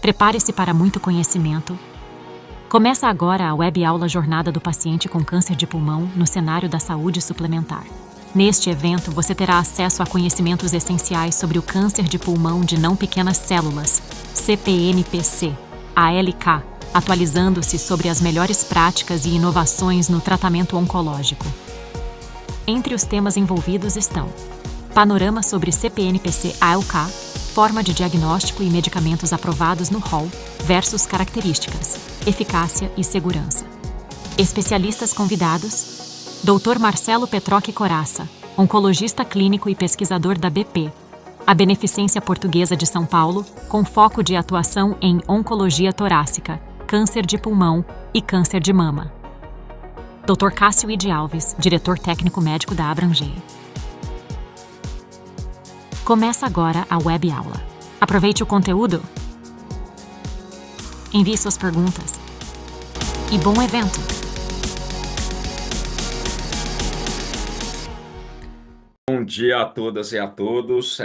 Prepare-se para muito conhecimento. Começa agora a web aula Jornada do Paciente com Câncer de Pulmão no cenário da saúde suplementar. Neste evento, você terá acesso a conhecimentos essenciais sobre o câncer de pulmão de não pequenas células, CPNPC, ALK, atualizando-se sobre as melhores práticas e inovações no tratamento oncológico. Entre os temas envolvidos estão: panorama sobre CPNPC-ALK, forma de diagnóstico e medicamentos aprovados no rol versus características, eficácia e segurança. Especialistas convidados: Dr. Marcelo Petroc Coraça, oncologista clínico e pesquisador da BP, a Beneficência Portuguesa de São Paulo, com foco de atuação em oncologia torácica, câncer de pulmão e câncer de mama. Dr. Cássio Ide Alves, diretor técnico médico da Abranger. Começa agora a web aula. Aproveite o conteúdo. Envie suas perguntas. E bom evento! Bom dia a todas e a todos.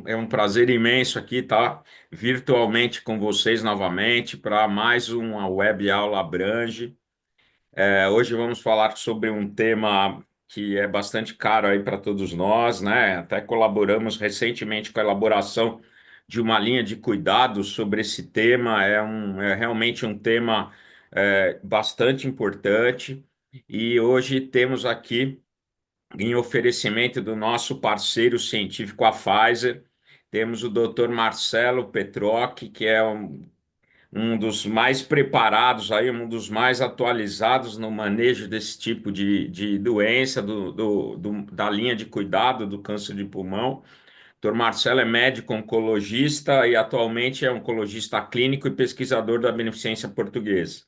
É um prazer imenso aqui estar virtualmente com vocês novamente para mais uma web aula Abrange. Hoje vamos falar sobre um tema que é bastante caro aí para todos nós, né? Até colaboramos recentemente com a elaboração de uma linha de cuidados sobre esse tema. É realmente um tema bastante importante. E hoje temos aqui, em oferecimento do nosso parceiro científico, a Pfizer, temos o Dr. Marcelo Petroc, que é um dos mais preparados, aí, um dos mais atualizados no manejo desse tipo de doença, da linha de cuidado do câncer de pulmão. Dr. Marcelo é médico oncologista e atualmente é oncologista clínico e pesquisador da Beneficência Portuguesa.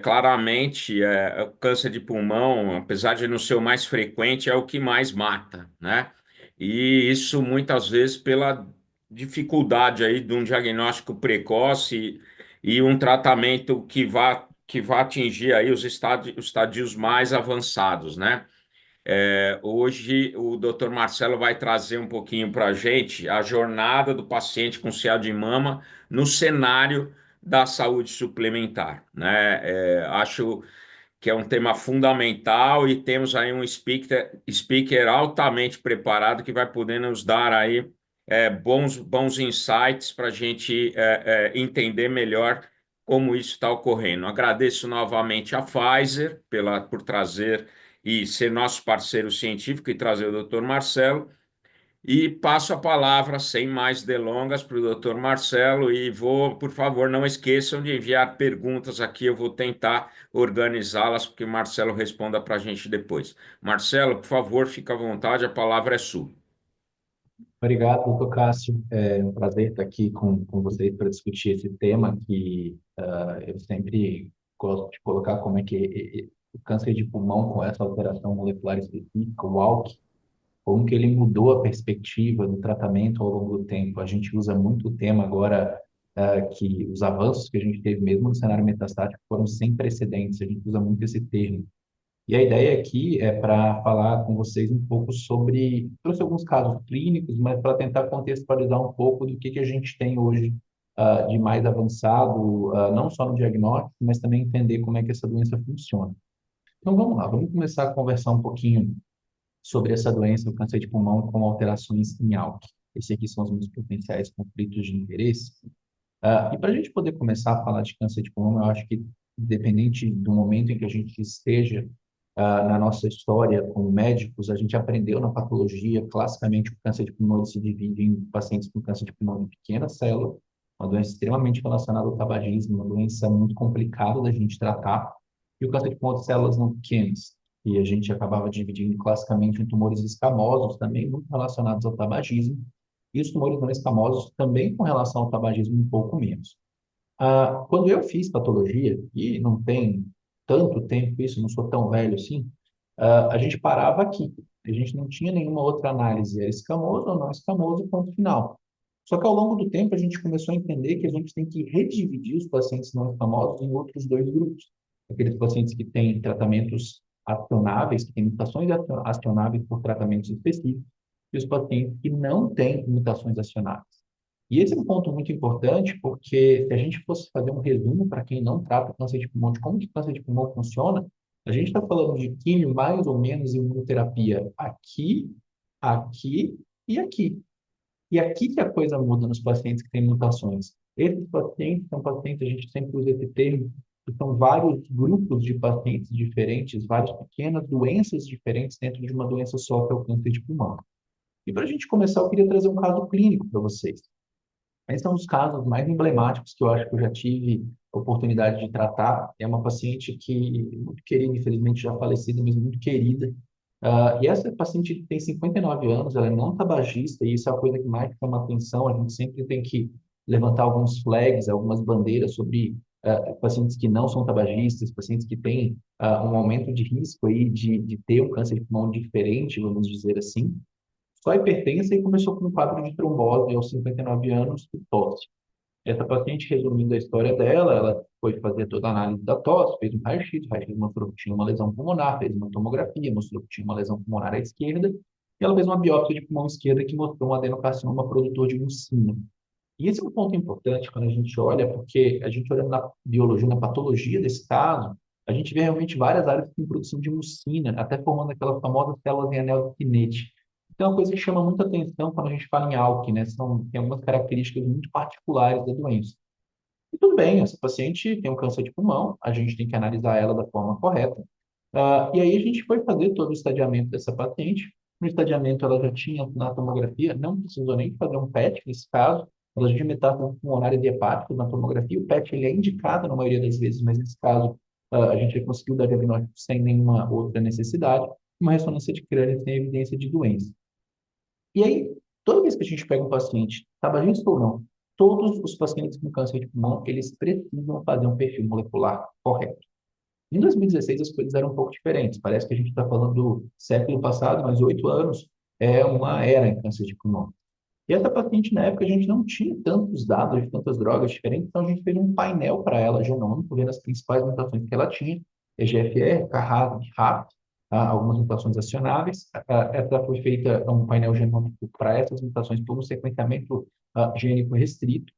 Claramente, o câncer de pulmão, apesar de não ser o mais frequente, é o que mais mata, né? E isso muitas vezes pela dificuldade aí de um diagnóstico precoce e um tratamento que vá atingir aí os estadios mais avançados, né? Hoje o Dr. Marcelo vai trazer um pouquinho para a gente a jornada do paciente com CA de mama no cenário da saúde suplementar, né? Acho que é um tema fundamental e temos aí um speaker altamente preparado que vai poder nos dar aí bons insights para a gente entender melhor como isso está ocorrendo. Agradeço novamente a Pfizer por trazer e ser nosso parceiro científico e trazer o Dr. Marcelo. E passo a palavra, sem mais delongas, para o Dr. Marcelo e por favor, não esqueçam de enviar perguntas aqui, eu vou tentar organizá-las, porque o Marcelo responda para a gente depois. Marcelo, por favor, fica à vontade, a palavra é sua. Obrigado, doutor Cássio. É um prazer estar aqui com vocês para discutir esse tema que eu sempre gosto de colocar como é que o câncer de pulmão com essa alteração molecular específica, o ALK, como que ele mudou a perspectiva do tratamento ao longo do tempo. A gente usa muito o tema agora que os avanços que a gente teve mesmo no cenário metastático foram sem precedentes. A gente usa muito esse termo. E a ideia aqui é para falar com vocês um pouco sobre, trouxe alguns casos clínicos, mas para tentar contextualizar um pouco do que a gente tem hoje de mais avançado, não só no diagnóstico, mas também entender como é que essa doença funciona. Então vamos lá, vamos começar a conversar um pouquinho sobre essa doença, o câncer de pulmão com alterações em ALK. Esses aqui são os meus potenciais conflitos de interesse. E para a gente poder começar a falar de câncer de pulmão, eu acho que, independente do momento em que a gente esteja na nossa história como médicos, a gente aprendeu na patologia, classicamente, o câncer de pulmão se divide em pacientes com câncer de pulmão de pequena célula, uma doença extremamente relacionada ao tabagismo, uma doença muito complicada da gente tratar, e o câncer de pulmão de células não pequenas, que a gente acabava dividindo classicamente em tumores escamosos, também muito relacionados ao tabagismo, e os tumores não escamosos também com relação ao tabagismo um pouco menos. Quando eu fiz patologia, e não tem tanto tempo isso, não sou tão velho assim, a gente parava aqui. A gente não tinha nenhuma outra análise, era escamoso ou não escamoso, ponto final. Só que ao longo do tempo a gente começou a entender que a gente tem que redividir os pacientes não escamosos em outros dois grupos. Aqueles pacientes que têm tratamentos acionáveis, que têm mutações acionáveis por tratamentos específicos, e os pacientes que não têm mutações acionáveis. E esse é um ponto muito importante, porque se a gente fosse fazer um resumo para quem não trata câncer de pulmão, de como que câncer de pulmão funciona, a gente está falando de quimio mais ou menos imunoterapia aqui, aqui e aqui. E aqui que a coisa muda nos pacientes que têm mutações. Esses pacientes são pacientes, a gente sempre usa esse termo, que são vários grupos de pacientes diferentes, várias pequenas doenças diferentes dentro de uma doença só, que é o câncer de pulmão. E para a gente começar, eu queria trazer um caso clínico para vocês. Esse é um dos casos mais emblemáticos que eu acho que eu já tive a oportunidade de tratar. É uma paciente que, muito querida, infelizmente já falecida, mas muito querida. E essa paciente tem 59 anos, ela é não tabagista, e isso é a coisa que mais chama atenção. A gente sempre tem que levantar alguns flags, algumas bandeiras sobre pacientes que não são tabagistas, pacientes que têm um aumento de risco aí de ter um câncer de pulmão diferente, vamos dizer assim. Só hipertensa e começou com um quadro de trombose aos 59 anos e tosse. Essa paciente, resumindo a história dela, ela foi fazer toda a análise da tosse, fez um raio-x, o raio-x mostrou que tinha uma lesão pulmonar, fez uma tomografia, mostrou que tinha uma lesão pulmonar à esquerda, e ela fez uma biópsia de pulmão esquerda que mostrou um adenocarcinoma produtor de mucina. E esse é um ponto importante quando a gente olha, porque a gente olha na biologia, na patologia desse caso, a gente vê realmente várias áreas de produção de mucina, até formando aquelas famosas células em anel de Pinete. Então, é uma coisa que chama muita atenção quando a gente fala em ALK, né? Tem algumas características muito particulares da doença. E tudo bem, essa paciente tem um câncer de pulmão, a gente tem que analisar ela da forma correta. E aí a gente foi fazer todo o estadiamento dessa paciente. No estadiamento ela já tinha na tomografia, não precisou nem fazer um PET nesse caso, ela já tinha metástase pulmonares e hepáticas na tomografia. O PET ele é indicado na maioria das vezes, mas nesse caso a gente conseguiu dar diagnóstico sem nenhuma outra necessidade. Uma ressonância de crânio sem evidência de doença. E aí, toda vez que a gente pega um paciente, tabagista ou não, todos os pacientes com câncer de pulmão, eles precisam fazer um perfil molecular correto. Em 2016, as coisas eram um pouco diferentes. Parece que a gente está falando do século passado, mas 8 anos é uma era em câncer de pulmão. E essa paciente, na época, a gente não tinha tantos dados de tantas drogas diferentes, então a gente fez um painel para ela, genômico, vendo as principais mutações que ela tinha, EGFR, CARRAS, RAP, algumas mutações acionáveis. Essa foi feita um painel genômico para essas mutações por um sequenciamento gênico restrito.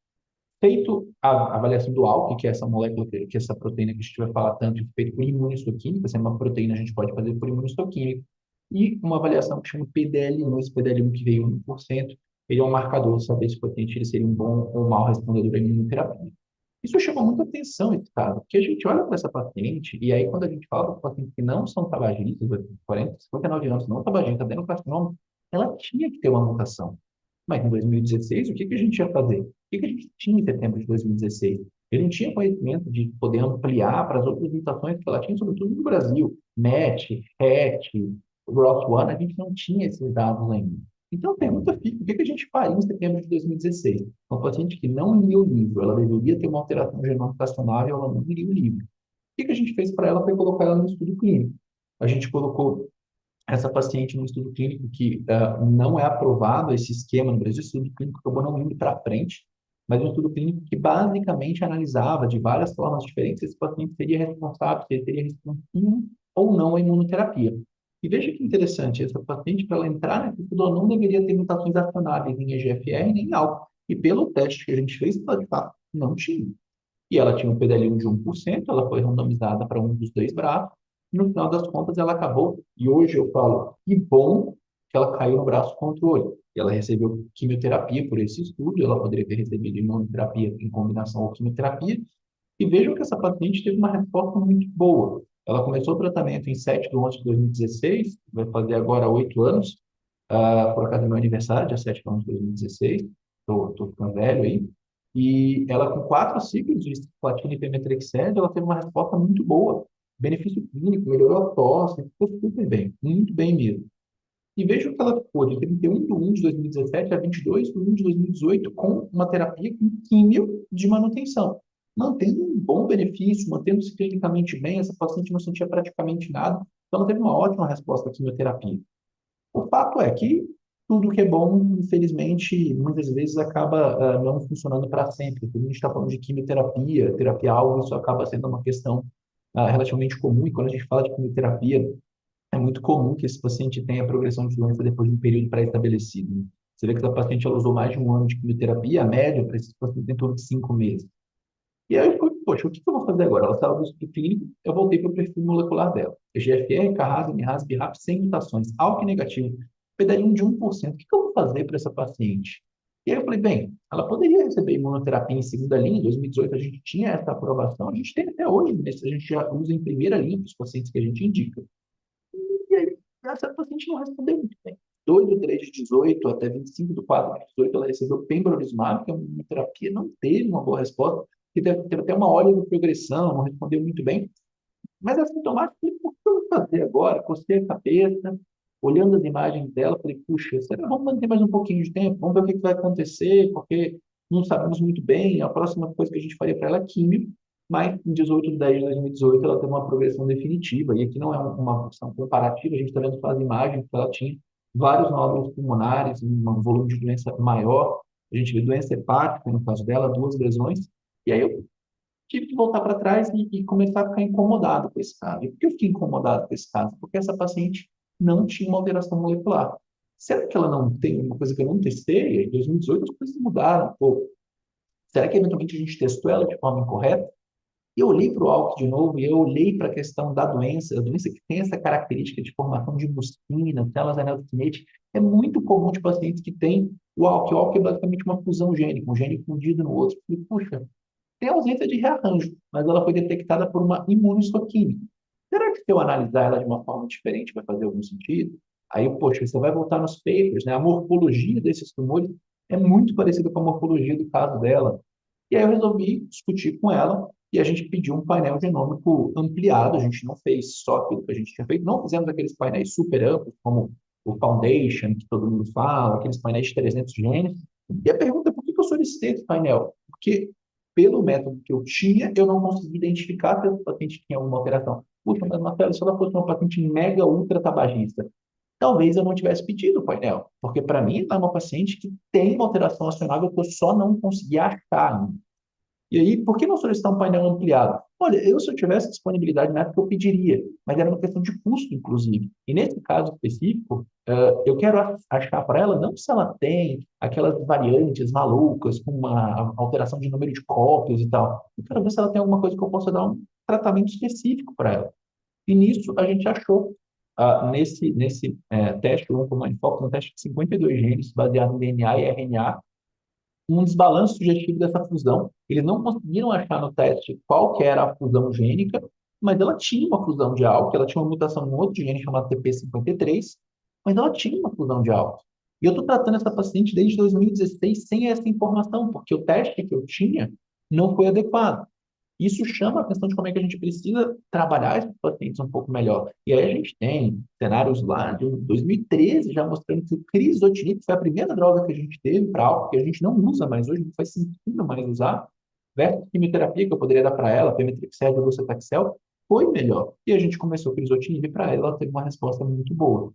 Feito a avaliação do ALK, que é essa molécula, que é essa proteína que a gente vai falar tanto, feito por imunohistoquímica, se é uma proteína, a gente pode fazer por imunohistoquímica, e uma avaliação que chama PDL1, esse PDL1 que veio 1%, ele é um marcador de saber se o paciente ele seria um bom ou mau respondedor à imunoterapia. Isso chama muita atenção, esse caso, porque a gente olha para essa paciente, e aí quando a gente fala para pacientes que não são tabagistas, 40, 59 anos, não tabagista, adenocarcinoma, ela tinha que ter uma mutação. Mas em 2016, o que que a gente ia fazer? O que que a gente tinha em setembro de 2016? Ele não tinha conhecimento de poder ampliar para as outras mutações que ela tinha, sobretudo no Brasil. MET, RET, ROS1, a gente não tinha esses dados ainda. Então, a pergunta fica, o que que a gente faria em setembro de 2016? Uma paciente que não lia o livro, ela deveria ter uma alteração genômica acionável, ela não lia o livro. O que que a gente fez para ela? Foi colocar ela no estudo clínico. A gente colocou essa paciente no estudo clínico que não é aprovado esse esquema no Brasil, esse estudo clínico acabou não indo para frente, mas um estudo clínico que basicamente analisava de várias formas diferentes se esse paciente seria responsável, se ele teria responsivo ou não à imunoterapia. E veja que interessante, essa paciente, para ela entrar nesse estudo, ela não deveria ter mutações acionáveis em EGFR nem em ALK. E pelo teste que a gente fez, ela de fato não tinha. E ela tinha um PDL1 de 1%, ela foi randomizada para um dos dois braços, e no final das contas ela acabou, e hoje eu falo, que bom que ela caiu no braço controle. E ela recebeu quimioterapia por esse estudo, ela poderia ter recebido imunoterapia em combinação com quimioterapia, e vejam que essa paciente teve uma resposta muito boa. Ela começou o tratamento em 7 de 11 de 2016, vai fazer agora 8 anos, por acaso é meu aniversário, dia 7 de 11 de 2016, estou ficando velho aí, e ela, com 4 ciclos de cisplatina e pemetrexed, ela teve uma resposta muito boa. Benefício clínico, melhorou a tosse, ficou super bem, muito bem mesmo. E veja que ela ficou de 31 de 1 de 2017 a 22 de 1 de 2018 com uma terapia com químio de manutenção. Mantendo um bom benefício, mantendo-se clinicamente bem, essa paciente não sentia praticamente nada, então ela teve uma ótima resposta à quimioterapia. O fato é que tudo que é bom, infelizmente, muitas vezes acaba não funcionando para sempre. Quando a gente está falando de quimioterapia, terapia-alvo, isso acaba sendo uma questão relativamente comum. E quando a gente fala de quimioterapia, é muito comum que esse paciente tenha progressão de doença depois de um período pré-estabelecido, né? Você vê que essa paciente ela usou mais de um ano de quimioterapia, a média para esses pacientes em torno de 5 meses. E aí eu falei, poxa, o que eu vou fazer agora? Ela saiu do estudo clínico, eu voltei para o perfil molecular dela. EGFR, Carrasa, Mirasa, BRAF, sem mutações, ALK negativo, PD1 de 1%. O que eu vou fazer para essa paciente? E aí eu falei, bem, ela poderia receber imunoterapia em segunda linha, em 2018 a gente tinha essa aprovação, a gente tem até hoje, mas a gente já usa em primeira linha para os pacientes que a gente indica. E aí, essa paciente não respondeu muito bem. 2 do 3 de 18 até 25 do 4 de 18, ela recebeu pembrolizumab, que é uma terapia, não teve uma boa resposta, que teve até uma progressão, não respondeu muito bem. Mas assintomático, falei, o que eu vou fazer agora? Cocei a cabeça, olhando as imagens dela, falei, puxa, será que vamos manter mais um pouquinho de tempo? Vamos ver o que vai acontecer, porque não sabemos muito bem. A próxima coisa que a gente faria para ela é químio, mas em 18 de 10 de 2018 ela teve uma progressão definitiva. E aqui não é uma função comparativa, a gente está vendo as imagens que ela tinha vários nódulos pulmonares, um volume de doença maior. A gente vê doença hepática, no caso dela, 2 lesões. E aí eu tive que voltar para trás e começar a ficar incomodado com esse caso. E por que eu fiquei incomodado com esse caso? Porque essa paciente não tinha uma alteração molecular. Será que ela não tem uma coisa que eu não testei? Em 2018 as coisas mudaram um pouco. Será que eventualmente a gente testou ela de forma incorreta? E eu olhei para o ALK de novo e eu olhei para a questão da doença, a doença que tem essa característica de formação de mucina, células anel-definite, é muito comum de pacientes que têm o ALK. O ALK é basicamente uma fusão gênica, um gene fundido no outro. E, puxa, tem ausência de rearranjo, mas ela foi detectada por uma imunohistoquímica. Será que se eu analisar ela de uma forma diferente vai fazer algum sentido? Aí, poxa, você vai voltar nos papers, né? A morfologia desses tumores é muito parecida com a morfologia do caso dela. E aí eu resolvi discutir com ela e a gente pediu um painel genômico ampliado. A gente não fez só aquilo que a gente tinha feito, não fizemos aqueles painéis super amplos, como o Foundation, que todo mundo fala, aqueles painéis de 300 genes. E a pergunta é por que eu solicitei esse painel? Porque pelo método que eu tinha, eu não consegui identificar se esse paciente tinha alguma alteração. Puxa, mas Marcelo, se ela fosse uma paciente mega ultra tabagista, talvez eu não tivesse pedido o painel, porque para mim ela é uma paciente que tem uma alteração acionável que eu só não consegui achar. E aí, por que não solicitar um painel ampliado? Olha, se eu tivesse disponibilidade na época, eu pediria, mas era uma questão de custo, inclusive. E nesse caso específico, eu quero achar para ela, não se ela tem aquelas variantes malucas, com uma alteração de número de cópias e tal. Eu quero ver se ela tem alguma coisa que eu possa dar um tratamento específico para ela. E nisso a gente achou, nesse teste, o OncoMindFocus, um teste de 52 genes, baseado em DNA e RNA, um desbalanço sugestivo dessa fusão. Eles não conseguiram achar no teste qual que era a fusão gênica, mas ela tinha uma fusão de ALK, ela tinha uma mutação em outro gene chamado TP53, mas ela tinha uma fusão de ALK. E eu estou tratando essa paciente desde 2016 sem essa informação, porque o teste que eu tinha não foi adequado. Isso chama a atenção de como é que a gente precisa trabalhar esses pacientes um pouco melhor. E aí a gente tem cenários lá de 2013 já mostrando que o crizotinib foi a primeira droga que a gente teve para algo que a gente não usa mais hoje, não faz sentido mais usar, versus quimioterapia que eu poderia dar para ela, pemetrexed ou docetaxel, foi melhor. E a gente começou o crizotinib para ela, ela teve uma resposta muito boa.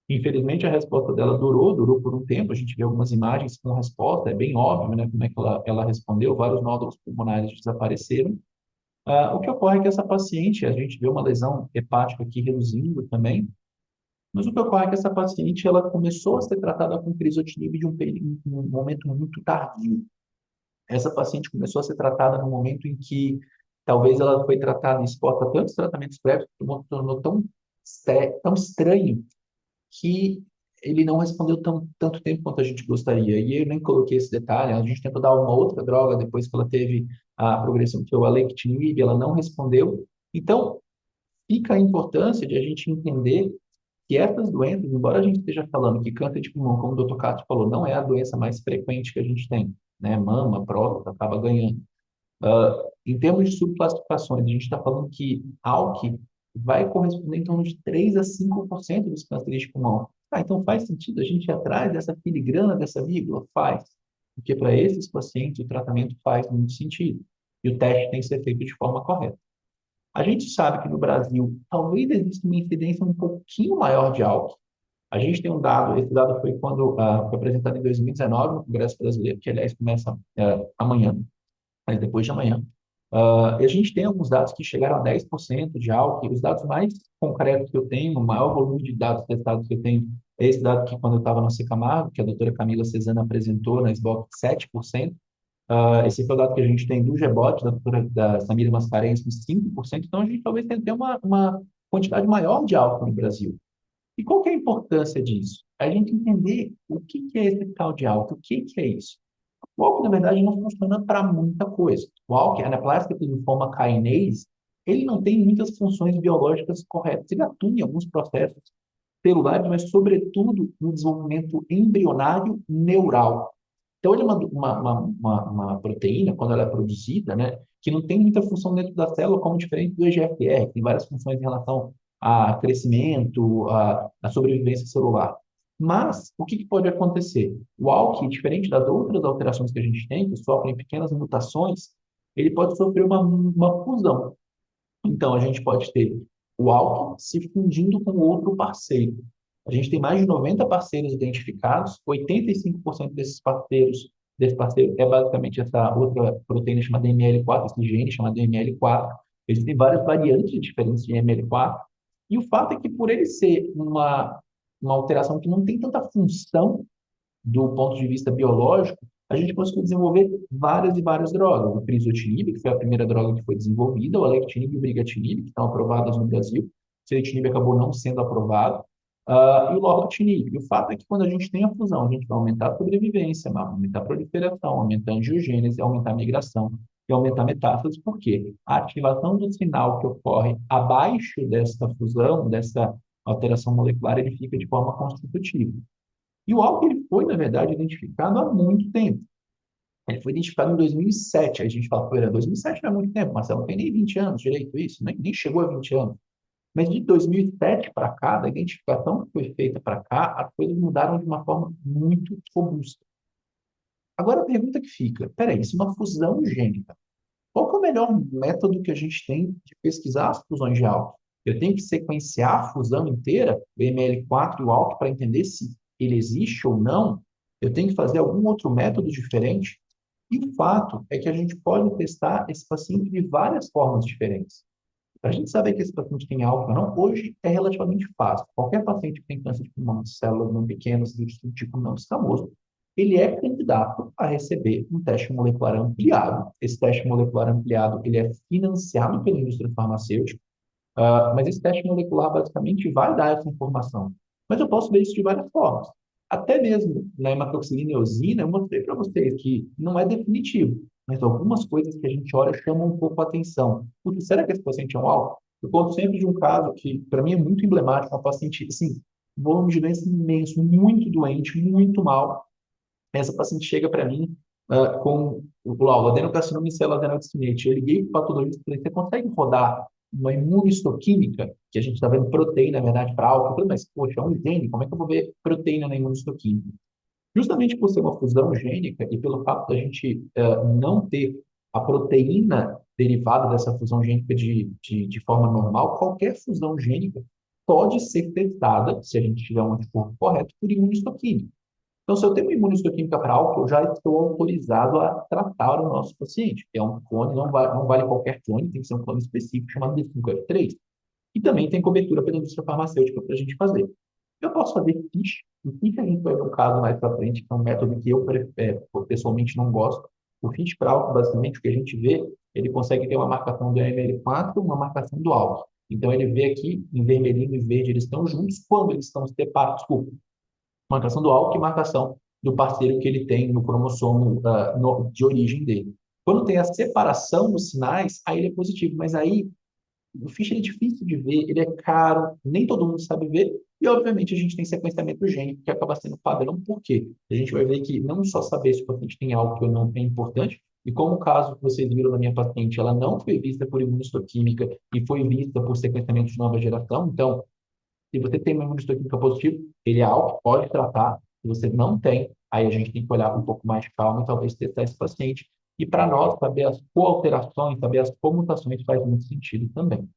Infelizmente, a resposta dela durou por um tempo. A gente vê algumas imagens com resposta, é bem óbvio, né, como é que ela respondeu. Vários nódulos pulmonares desapareceram. O que ocorre é que essa paciente, a gente vê uma lesão hepática aqui reduzindo também, mas o que ocorre é que essa paciente ela começou a ser tratada com crizotinib um momento muito tardio. Essa paciente começou a ser tratada no momento em que talvez ela foi tratada exposta a tantos tratamentos prévios, que se tornou tão estranho que ele não respondeu tanto tempo quanto a gente gostaria. E eu nem coloquei esse detalhe, a gente tentou dar uma outra droga depois que ela teve a progressão, que é o alectinib, ela não respondeu. Então, fica a importância de a gente entender que essas doenças, embora a gente esteja falando que câncer de pulmão, como o Dr. Castro falou, não é a doença mais frequente que a gente tem, né? Mama, próstata, acaba ganhando. Em termos de subclassificações, a gente está falando que ALK vai corresponder em torno de 3 a 5% dos cânceres de pulmão. Então faz sentido a gente ir atrás dessa filigrana, dessa vírgula? Faz. Porque para esses pacientes o tratamento faz muito sentido. E o teste tem que ser feito de forma correta. A gente sabe que no Brasil talvez exista uma incidência um pouquinho maior de ALK. A gente tem um dado, esse dado foi quando foi apresentado em 2019 no Congresso Brasileiro, que aliás começa amanhã, mas depois de amanhã. E a gente tem alguns dados que chegaram a 10% de álcool, e os dados mais concretos que eu tenho, o maior volume de dados testados que eu tenho, é esse dado que quando eu estava no Camargo, que a doutora Camila Cezana apresentou na SBOC, 7%. Esse foi o dado que a gente tem do GBOT, da Samira Mascarenhas, com 5%. Então, a gente talvez tenha que ter uma quantidade maior de álcool no Brasil. E qual que é a importância disso? A gente entender o que que é esse tal de álcool, o que que é isso. O álcool, na verdade, não funciona para muita coisa. O álcool, a anaplastica piriforma kinase, ele não tem muitas funções biológicas corretas. Ele atua em alguns processos celulares, mas, sobretudo, no desenvolvimento embrionário neural. Então, ele é uma proteína, quando ela é produzida, né, que não tem muita função dentro da célula, como diferente do EGFR, que tem várias funções em relação a crescimento, a sobrevivência celular. Mas, o que que pode acontecer? O ALK, diferente das outras alterações que a gente tem, que sofrem pequenas mutações, ele pode sofrer uma fusão. Então, a gente pode ter o álcool se fundindo com outro parceiro. A gente tem mais de 90 parceiros identificados, 85% desse parceiro é basicamente essa outra proteína chamada ML4, esse gene chamado ML4. Existem várias variantes diferentes de ML4, e o fato é que por ele ser uma alteração que não tem tanta função do ponto de vista biológico, a gente conseguiu desenvolver várias e várias drogas. O crizotinib, que foi a primeira droga que foi desenvolvida, o alectinib e o brigatinib, que estão aprovadas no Brasil. O seratinib acabou não sendo aprovado. E o lorlatinib. E o fato é que quando a gente tem a fusão, a gente vai aumentar a sobrevivência, vai aumentar a proliferação, aumentar a angiogênese, aumentar a migração e aumentar a metástase. Por quê? A ativação do sinal que ocorre abaixo dessa fusão, dessa alteração molecular, ele fica de forma constitutiva. E o álcool ele foi, na verdade, identificado há muito tempo. Ele foi identificado em 2007. Aí a gente fala, pô, 2007 não é muito tempo, Marcelo, não tem nem 20 anos direito isso, nem chegou a 20 anos. Mas de 2007 para cá, da identificação que foi feita para cá, as coisas mudaram de uma forma muito robusta. Agora a pergunta que fica, peraí, isso é uma fusão gênica. Qual que é o melhor método que a gente tem de pesquisar as fusões de álcool? Eu tenho que sequenciar a fusão inteira, o ML4 e o álcool, para entender se ele existe ou não? Eu tenho que fazer algum outro método diferente? E o fato é que a gente pode testar esse paciente de várias formas diferentes. Para a gente saber que esse paciente tem álcool ou não, hoje é relativamente fácil. Qualquer paciente que tem câncer de pulmão, células não pequenas, do tipo não escamoso, ele é candidato a receber um teste molecular ampliado. Esse teste molecular ampliado ele é financiado pela indústria farmacêutica, mas esse teste molecular basicamente vai dar essa informação. Mas eu posso ver isso de várias formas. Até mesmo na hematoxilina e eosina, eu mostrei para vocês que não é definitivo, mas algumas coisas que a gente olha chamam um pouco a atenção. Putz, será que esse paciente é um álcool? Eu conto sempre de um caso que, para mim, é muito emblemático, uma paciente, assim, volume de doença imenso, muito doente, muito mal. Essa paciente chega para mim com o adenocarcinoma e célula adenocarcinate. Eu liguei para o patologista e falei, você consegue rodar uma imunistoquímica, que a gente está vendo proteína, na verdade, para álcool? Eu falei, mas, poxa, é um gene, como é que eu vou ver proteína na imunistoquímica? Justamente por ser uma fusão gênica e pelo fato da gente não ter a proteína derivada dessa fusão gênica de forma normal, qualquer fusão gênica pode ser testada, se a gente tiver um anticorpo correto, por imunistoquímica. Então, se eu tenho uma imunistoquímica para álcool, eu já estou autorizado a tratar o nosso paciente. É um clone, não vale qualquer clone, tem que ser um clone específico chamado D5F3. E também tem cobertura pela indústria farmacêutica para a gente fazer. Eu posso fazer FISH, o FISH a gente vai ver um caso mais para frente, que é um método que eu pessoalmente não gosto. O FISH para álcool, basicamente, o que a gente vê, ele consegue ter uma marcação do ML4, uma marcação do álcool. Então, ele vê aqui, em vermelhinho e verde, eles estão juntos. Quando eles estão separados, desculpa, marcação do álcool e marcação do parceiro que ele tem no cromossomo de origem dele. Quando tem a separação dos sinais, aí ele é positivo, mas aí o fiche é difícil de ver, ele é caro, nem todo mundo sabe ver, e obviamente a gente tem sequenciamento gênico que acaba sendo padrão, por quê? A gente vai ver que não só saber se o paciente tem álcool ou não é importante, e como o caso que vocês viram na minha paciente, ela não foi vista por imunistoquímica e foi vista por sequenciamento de nova geração, então se você tem uma imunistoquímica positiva, ele é alto, pode tratar. Se você não tem, aí a gente tem que olhar com um pouco mais de calma e talvez testar esse paciente. E para nós, saber as coalterações, saber as comutações faz muito sentido também.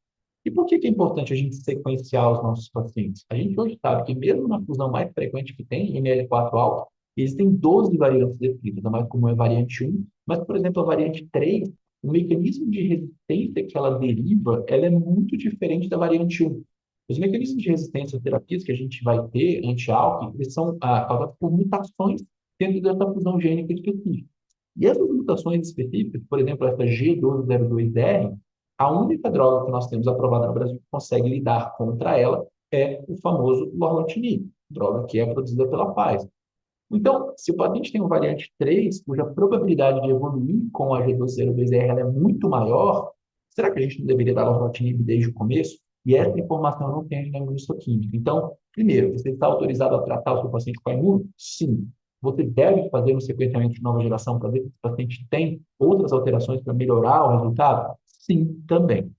E por que que é importante a gente sequenciar os nossos pacientes? A gente hoje sabe que mesmo na fusão mais frequente que tem, ML4 alto, existem 12 variantes descritas. A mais comum é a variante 1, mas, por exemplo, a variante 3 o mecanismo de resistência que ela deriva, ela é muito diferente da variante 1. Os mecanismos de resistência às terapias que a gente vai ter anti-ALK, eles são causados por mutações dentro dessa fusão gênica específica. E essas mutações específicas, por exemplo, essa G1202R, a única droga que nós temos aprovada no Brasil que consegue lidar contra ela é o famoso lorlatinib, droga que é produzida pela Pfizer. Então, se o paciente tem um variante 3, cuja probabilidade de evoluir com a G1202R ela é muito maior, será que a gente não deveria dar lorlatinib desde o começo? E essa informação não tem na imunohistoquímica. Então, primeiro, você está autorizado a tratar o seu paciente com a imuno? Sim. Você deve fazer um sequenciamento de nova geração para ver se o paciente tem outras alterações para melhorar o resultado? Sim, também.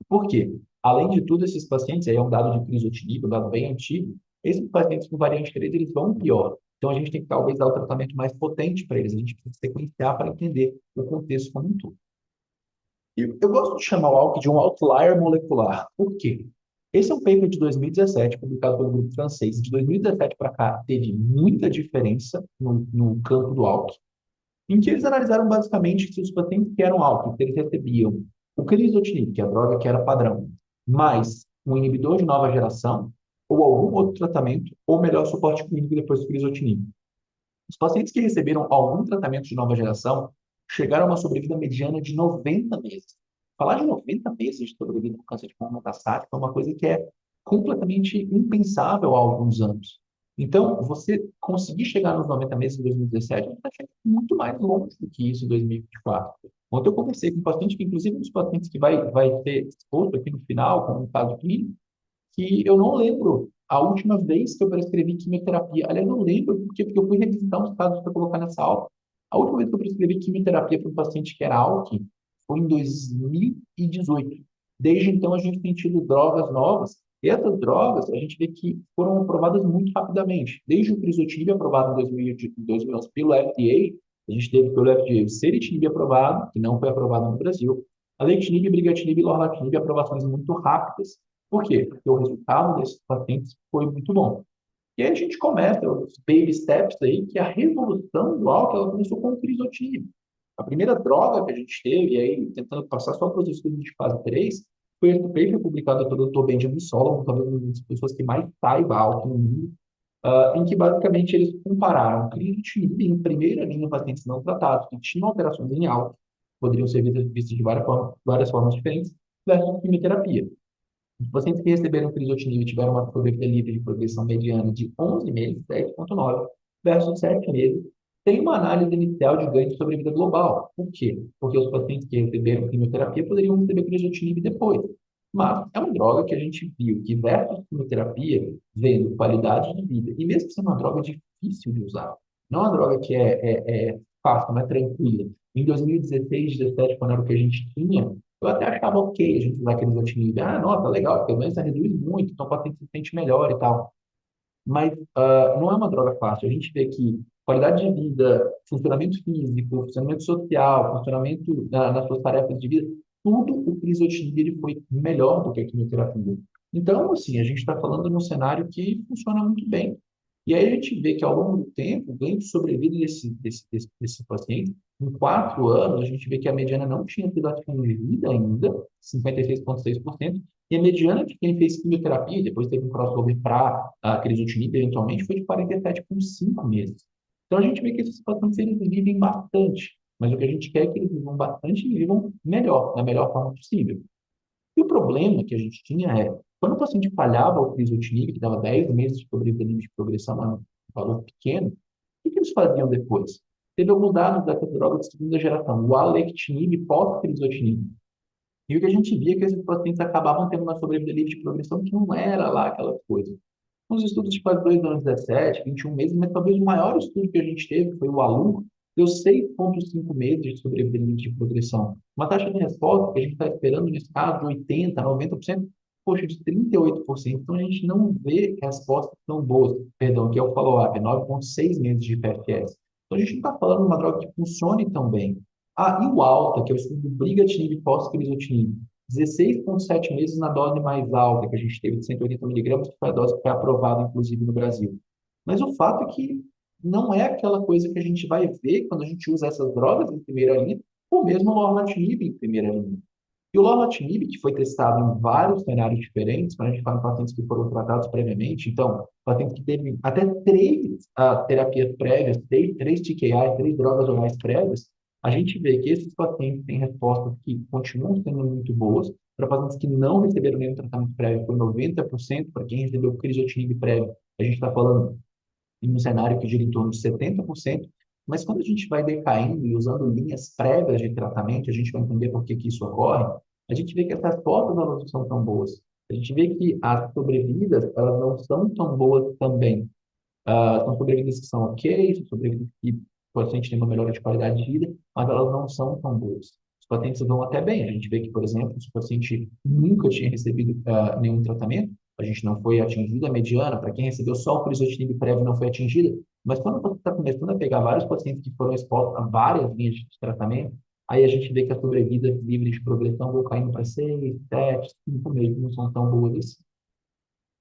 Por quê? Além de tudo, esses pacientes, aí é um dado de crisotinib, um dado bem antigo, esses pacientes com variante 3, eles vão pior. Então, a gente tem que talvez dar o tratamento mais potente para eles. A gente precisa sequenciar para entender o contexto como um todo. E eu gosto de chamar o ALK de um outlier molecular. Por quê? Esse é um paper de 2017, publicado pelo grupo francês. De 2017 para cá, teve muita diferença no campo do ALK, em que eles analisaram basicamente se os pacientes que eram ALK, se eles recebiam o crizotinib, que é a droga que era padrão, mais um inibidor de nova geração, ou algum outro tratamento, ou melhor suporte clínico depois do crizotinib. Os pacientes que receberam algum tratamento de nova geração chegaram a uma sobrevida mediana de 90 meses. Falar de 90 meses de sobrevida com câncer de pulmão metastático é uma coisa que é completamente impensável há alguns anos. Então, você conseguir chegar nos 90 meses em 2017, você está chegando muito mais longe do que isso em 2024. Ontem eu conversei com um paciente, que inclusive um dos pacientes que vai ter exposto aqui no final, como um caso clínico, que eu não lembro a última vez que eu prescrevi quimioterapia. Aliás, eu não lembro porque eu fui revisitar uns casos para colocar nessa aula. A última vez que eu prescrevi quimioterapia para um paciente que era ALK foi em 2018. Desde então, a gente tem tido drogas novas, e essas drogas a gente vê que foram aprovadas muito rapidamente. Desde o crizotinib aprovado em 2011 pelo FDA, a gente teve pelo FDA o ceritinib aprovado, que não foi aprovado no Brasil, a leitinib, brigatinib e lorlatinib, aprovações muito rápidas. Por quê? Porque o resultado desses pacientes foi muito bom. E aí a gente começa os baby steps aí, que a revolução do álcool ela começou com o crizotinib. A primeira droga que a gente teve, e aí tentando passar só para os estudos de fase 3, foi esse paper publicado pelo Dr. Benjamin Solomon, talvez uma das pessoas que mais saiba álcool no mundo, em que basicamente eles compararam crizotinib em primeira linha em pacientes não tratados, que tinham alterações em álcool, poderiam ser vistas de várias formas diferentes, versus quimioterapia. Os pacientes que receberam crizotinib tiveram uma sobrevida livre de progressão mediana de 11 meses, 10,9, versus 7 meses, tem uma análise inicial de ganho de sobrevida global. Por quê? Porque os pacientes que receberam quimioterapia poderiam receber crizotinib depois. Mas é uma droga que a gente viu que versus quimioterapia, vendo qualidade de vida, e mesmo sendo uma droga difícil de usar, não é uma droga que é fácil, não é tranquila. Em 2016, 2017, quando era o que a gente tinha, eu até achava ok a gente usar aqueles antiníveis. Ah, nossa, legal, porque a doença reduz muito, então o paciente se sente melhor e tal. Mas não é uma droga fácil. A gente vê que qualidade de vida, funcionamento físico, funcionamento social, funcionamento nas suas tarefas de vida, tudo o crizotinib ele foi melhor do que a quimioterapia. Então, assim, a gente está falando num cenário que funciona muito bem. E aí a gente vê que ao longo do tempo, o ganho de sobrevida desse paciente, em 4 anos, a gente vê que a mediana não tinha tido atingido de vida ainda, 56,6%, e a mediana de quem fez quimioterapia e depois teve um crossover para a crizotinib, eventualmente, foi de 47,5 meses. Então, a gente vê que esses pacientes eles vivem bastante, mas o que a gente quer é que eles vivam bastante e vivam melhor, da melhor forma possível. E o problema que a gente tinha é, quando o paciente falhava o crizotinib, que dava 10 meses de sobrevida livre de progressão, um valor pequeno, o que eles faziam depois? Teve alguns dados dessa droga de segunda geração, o alectinib pós-crizotinib. E o que a gente via é que esses pacientes acabavam tendo uma sobrevida livre de progressão que não era lá aquela coisa. Nos estudos de quase 2 anos, 17, 21 meses, mas talvez o maior estudo que a gente teve, que foi o ALU, deu 6,5 meses de sobrevida livre de progressão. Uma taxa de resposta que a gente está esperando nesse caso de 80%, 90%, poxa, de 38%. Então a gente não vê respostas tão boas. Perdão, que é o follow-up, 9,6 meses de PFS. Então a gente não está falando de uma droga que funcione tão bem. E o alta, que é o estudo do brigatinib pós-crizotinib, 16,7 meses na dose mais alta, que a gente teve de 180 miligramas, que foi a dose que foi aprovada, inclusive, no Brasil. Mas o fato é que não é aquela coisa que a gente vai ver quando a gente usa essas drogas em primeira linha, ou mesmo o lorlatinib em primeira linha. E o lorlatinib, que foi testado em vários cenários diferentes, quando a gente fala em pacientes que foram tratados previamente, então, pacientes que teve até três terapias prévias, três TKIs, três drogas ou mais prévias, a gente vê que esses pacientes têm respostas que continuam sendo muito boas. Para pacientes que não receberam nenhum tratamento prévio, foi 90%. Para quem recebeu crizotinib prévio, a gente está falando em um cenário que gira em torno de 70%. Mas quando a gente vai decaindo e usando linhas prévias de tratamento, a gente vai entender por que que isso ocorre, a gente vê que essas fotos elas não são tão boas. A gente vê que as sobrevidas elas não são tão boas também. São sobrevidas que são ok, são sobrevidas que o paciente tem uma melhora de qualidade de vida, mas elas não são tão boas. Os pacientes vão até bem. A gente vê que, por exemplo, se o paciente nunca tinha recebido nenhum tratamento, a gente não foi atingido a mediana. Para quem recebeu só o crizotinib prévio, não foi atingida. Mas quando você está começando a pegar vários pacientes que foram expostos a várias linhas de tratamento, aí a gente vê que as sobrevidas livres de progressão vão caindo para 6, 7, 5 meses, não são tão boas assim.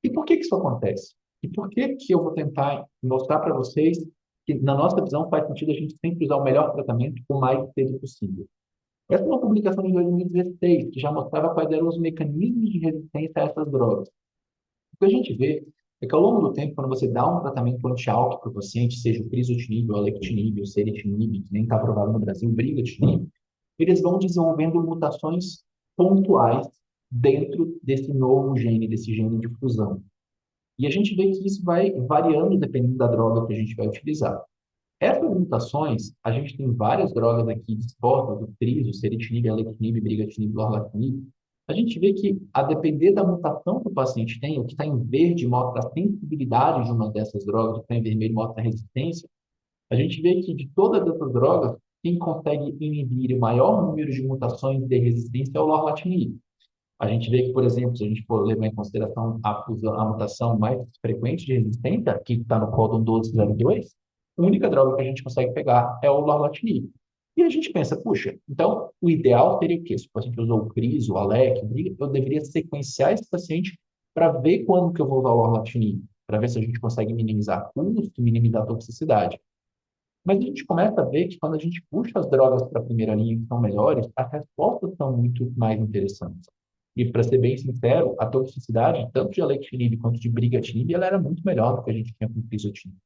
E por que que isso acontece? E por que que eu vou tentar mostrar para vocês que, na nossa visão, faz sentido a gente sempre usar o melhor tratamento o mais cedo possível? Essa é uma publicação de 2016, que já mostrava quais eram os mecanismos de resistência a essas drogas. O que a gente vê é que, ao longo do tempo, quando você dá um tratamento anti-álcool para o paciente, seja o crizotinib, o alectinib, o ceritinib, que nem está aprovado no Brasil, o brigatinib, eles vão desenvolvendo mutações pontuais dentro desse novo gene, desse gene de fusão. E a gente vê que isso vai variando dependendo da droga que a gente vai utilizar. Essas mutações, a gente tem várias drogas aqui dispostas, o trizo, ceritinib, aletinib, brigatinib, lorlatinib. A gente vê que, a depender da mutação que o paciente tem, o que está em verde mostra a sensibilidade de uma dessas drogas, o que está em vermelho mostra a resistência. A gente vê que, de todas essas drogas, quem consegue inibir o maior número de mutações de resistência é o lorlatinib. A gente vê que, por exemplo, se a gente for levar em consideração a mutação mais frequente de resistência, que está no códon 1202, a única droga que a gente consegue pegar é o lorlatinib. E a gente pensa, puxa, então o ideal seria o quê? Se o paciente usou o CRIS, o ALEC, eu deveria sequenciar esse paciente para ver quando que eu vou usar o lorlatinib, para ver se a gente consegue minimizar custo, minimizar toxicidade. Mas a gente começa a ver que quando a gente puxa as drogas para a primeira linha que são melhores, as respostas são muito mais interessantes. E, para ser bem sincero, a toxicidade, tanto de alectinib quanto de brigatinib, ela era muito melhor do que a gente tinha com crizotinib.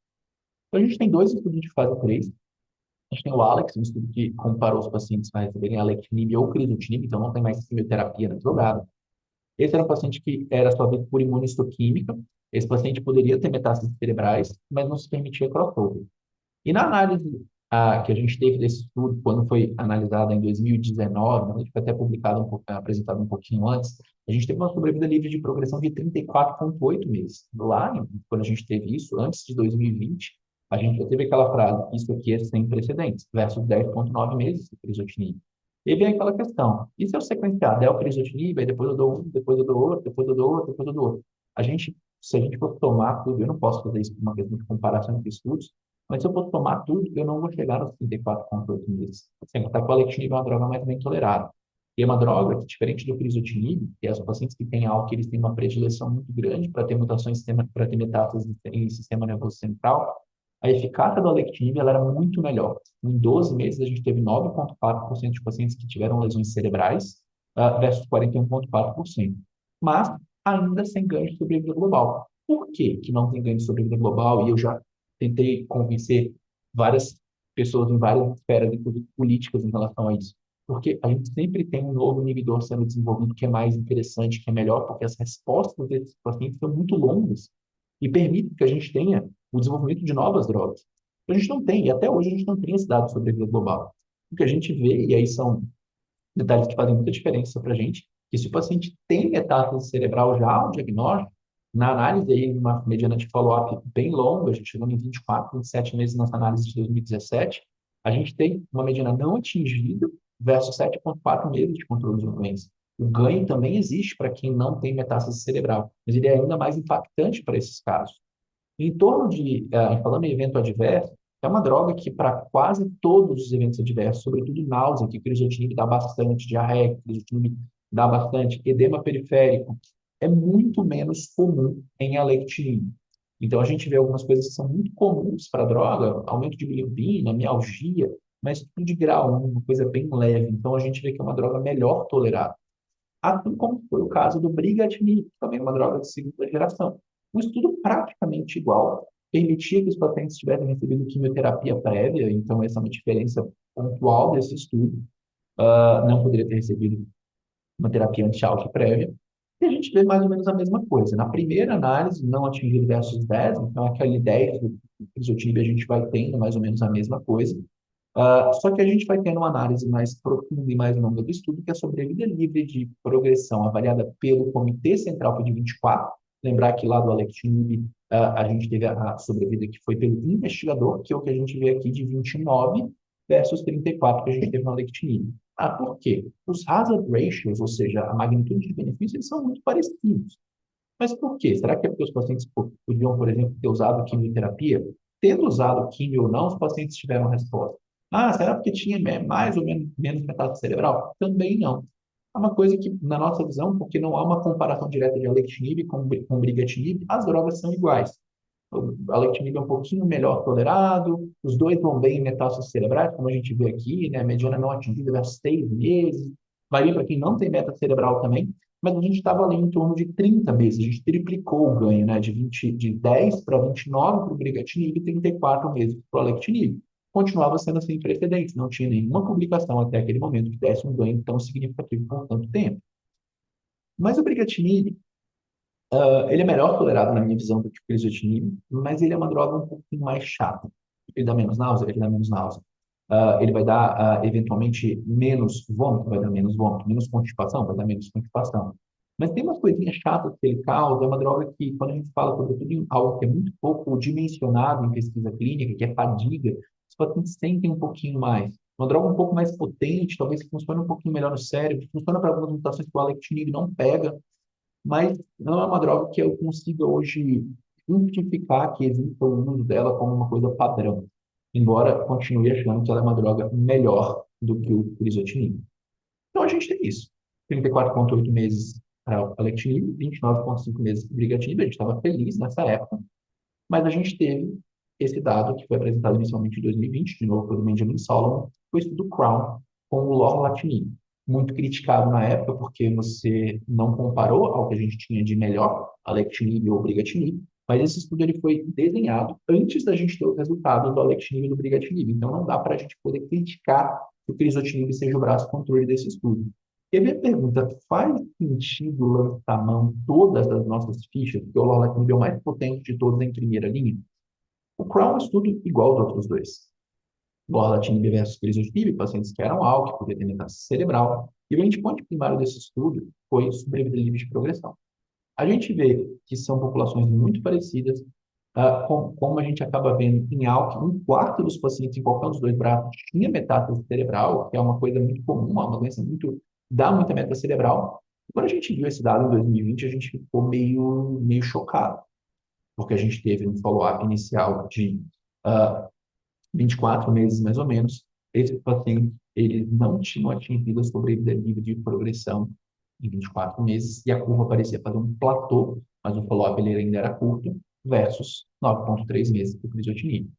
Então, a gente tem dois estudos de fase 3. A gente tem o ALEX, um estudo que comparou os pacientes a receberem alectinib ou crizotinib, então não tem mais quimioterapia na drogada. Esse era um paciente que era só visto por imunistoquímica. Esse paciente poderia ter metástases cerebrais, mas não se permitia crossover. E na análise que a gente teve desse estudo, quando foi analisada em 2019, a gente foi até publicado apresentado um pouquinho antes, a gente teve uma sobrevida livre de progressão de 34,8 meses. Lá, quando a gente teve isso, antes de 2020, a gente já teve aquela frase, isso aqui é sem precedentes, versus 10,9 meses de crizotinib. E vem aquela questão, e se eu sequenciar del crizotinib, aí depois eu dou um, depois eu dou outro, depois eu dou outro, depois eu dou outro. Se a gente for tomar tudo, eu não posso fazer isso por uma questão de comparação entre estudos, mas se eu for tomar tudo, eu não vou chegar aos 34,8 meses. Sem contar que o alectinib é uma droga mais bem tolerada. E é uma droga que, diferente do crizotinib, que os pacientes que têm álcool, eles têm uma predileção muito grande para ter mutações, para ter metástases em sistema nervoso central, a eficácia do alectinib ela era muito melhor. Em 12 meses, a gente teve 9,4% de pacientes que tiveram lesões cerebrais, versus 41,4%. Mas ainda sem ganho de sobrevida global. Por que que não tem ganho de sobrevida global? E eu já tentei convencer várias pessoas em várias esferas, inclusive políticas, em relação a isso. Porque a gente sempre tem um novo inibidor sendo desenvolvido que é mais interessante, que é melhor, porque as respostas desses pacientes são muito longas e permitem que a gente tenha o desenvolvimento de novas drogas. A gente não tem, e até hoje a gente não tem esse dado sobre a vida global. O que a gente vê, e aí são detalhes que fazem muita diferença para a gente, que se o paciente tem metástase cerebral já ao diagnóstico, na análise aí, uma mediana de follow-up bem longa, a gente chegou em 24, 27 meses nessa análise de 2017, a gente tem uma mediana não atingida versus 7,4 meses de controle de doença. O ganho também existe para quem não tem metástase cerebral, mas ele é ainda mais impactante para esses casos. Em torno de, falando em evento adverso, é uma droga que, para quase todos os eventos adversos, sobretudo náusea, que crizotinib dá bastante, diarreia, que crizotinib dá bastante, edema periférico, é muito menos comum em alectinib. Então, a gente vê algumas coisas que são muito comuns para a droga, aumento de bilirrubina, mialgia, mas tudo de grau 1, uma coisa bem leve. Então, a gente vê que é uma droga melhor tolerada. Assim como foi o caso do brigatinib, que também é uma droga de segunda geração. Um estudo praticamente igual, permitia que os pacientes tivessem recebido quimioterapia prévia, então essa é uma diferença pontual desse estudo. Não poderia ter recebido uma terapia anti-ALK prévia. E a gente vê mais ou menos a mesma coisa. Na primeira análise, não atingido versus 10, então aquele 10 do crizotinib a gente vai tendo mais ou menos a mesma coisa. Só que a gente vai tendo uma análise mais profunda e mais longa do estudo, que é a sobrevida livre de progressão, avaliada pelo Comitê Central de 24. Lembrar que lá do Alectinib, a gente teve a sobrevida que foi pelo investigador, que é o que a gente vê aqui de 29 versus 34 que a gente teve no Alectinib. Por quê? Os hazard ratios, ou seja, a magnitude de benefícios, eles são muito parecidos. Mas por quê? Será que é porque os pacientes podiam, por exemplo, ter usado quimioterapia? Tendo usado quimio ou não, os pacientes tiveram resposta. Será porque tinha mais ou menos metástase cerebral? Também não. É uma coisa que, na nossa visão, porque não há uma comparação direta de alectinib com brigatinib, as drogas são iguais. O alectinib é um pouquinho melhor tolerado, os dois vão bem em metástases cerebrais, como a gente vê aqui, né? A mediana não atingida versus 6 meses. Varia para quem não tem metástase cerebral também, mas a gente estava ali em torno de 30 meses, a gente triplicou o ganho, né? De 10 para 29 para o brigatinib e 34 meses para o alectinib. Continuava sendo sem precedentes, não tinha nenhuma publicação até aquele momento que desse um ganho tão significativo por tanto tempo. Mas o brigatinib, ele é melhor tolerado na minha visão do que o crizotinib, mas ele é uma droga um pouquinho mais chata. Ele dá menos náusea, ele dá menos náusea. Ele vai dar, eventualmente, menos vômito, vai dar menos vômito, menos constipação, vai dar menos constipação. Mas tem umas coisinhas chatas que ele causa, é uma droga que, quando a gente fala, sobretudo, em algo que é muito pouco dimensionado em pesquisa clínica, que é fadiga, os pacientes sentem um pouquinho mais. Uma droga um pouco mais potente, talvez que funcione um pouquinho melhor no cérebro, funciona para algumas mutações que o alectinib não pega, mas não é uma droga que eu consiga hoje justificar que exista o uso dela como uma coisa padrão, embora continue achando que ela é uma droga melhor do que o crizotinib. Então a gente tem isso. 34,8 meses para o alectinib, 29,5 meses para o brigatinib, a gente estava feliz nessa época, mas a gente teve esse dado que foi apresentado inicialmente em 2020, de novo pelo Benjamin Solomon, foi o estudo Crown com o lorlatinib. Muito criticado na época porque você não comparou ao que a gente tinha de melhor, alectinib ou brigatinib, mas esse estudo ele foi desenhado antes da gente ter os resultados do alectinib e do brigatinib. Então não dá para a gente poder criticar que o crizotinib seja o braço controle desse estudo. E a minha pergunta, faz sentido lançar mão todas as nossas fichas, porque o lorlatinib é o mais potente de todos em primeira linha? O Crown é um estudo igual aos outros dois. Lorlatinib versus crizotinib, pacientes que eram ALK, podia ter metástase cerebral. E o endpoint primário desse estudo foi sobrevida livre de progressão. A gente vê que são populações muito parecidas, como a gente acaba vendo em ALK, um quarto dos pacientes em qualquer um dos dois braços tinha metástase cerebral, que é uma coisa muito comum, uma doença muito, dá muita metástase cerebral. Quando a gente viu esse dado em 2020, a gente ficou meio chocado, porque a gente teve um follow-up inicial de 24 meses mais ou menos. Esses pacientes, eles não tinham atingido a sobrevida livre de progressão em 24 meses, e a curva parecia fazer um platô, mas o follow-up ainda era curto, versus 9,3 meses do crizotinib.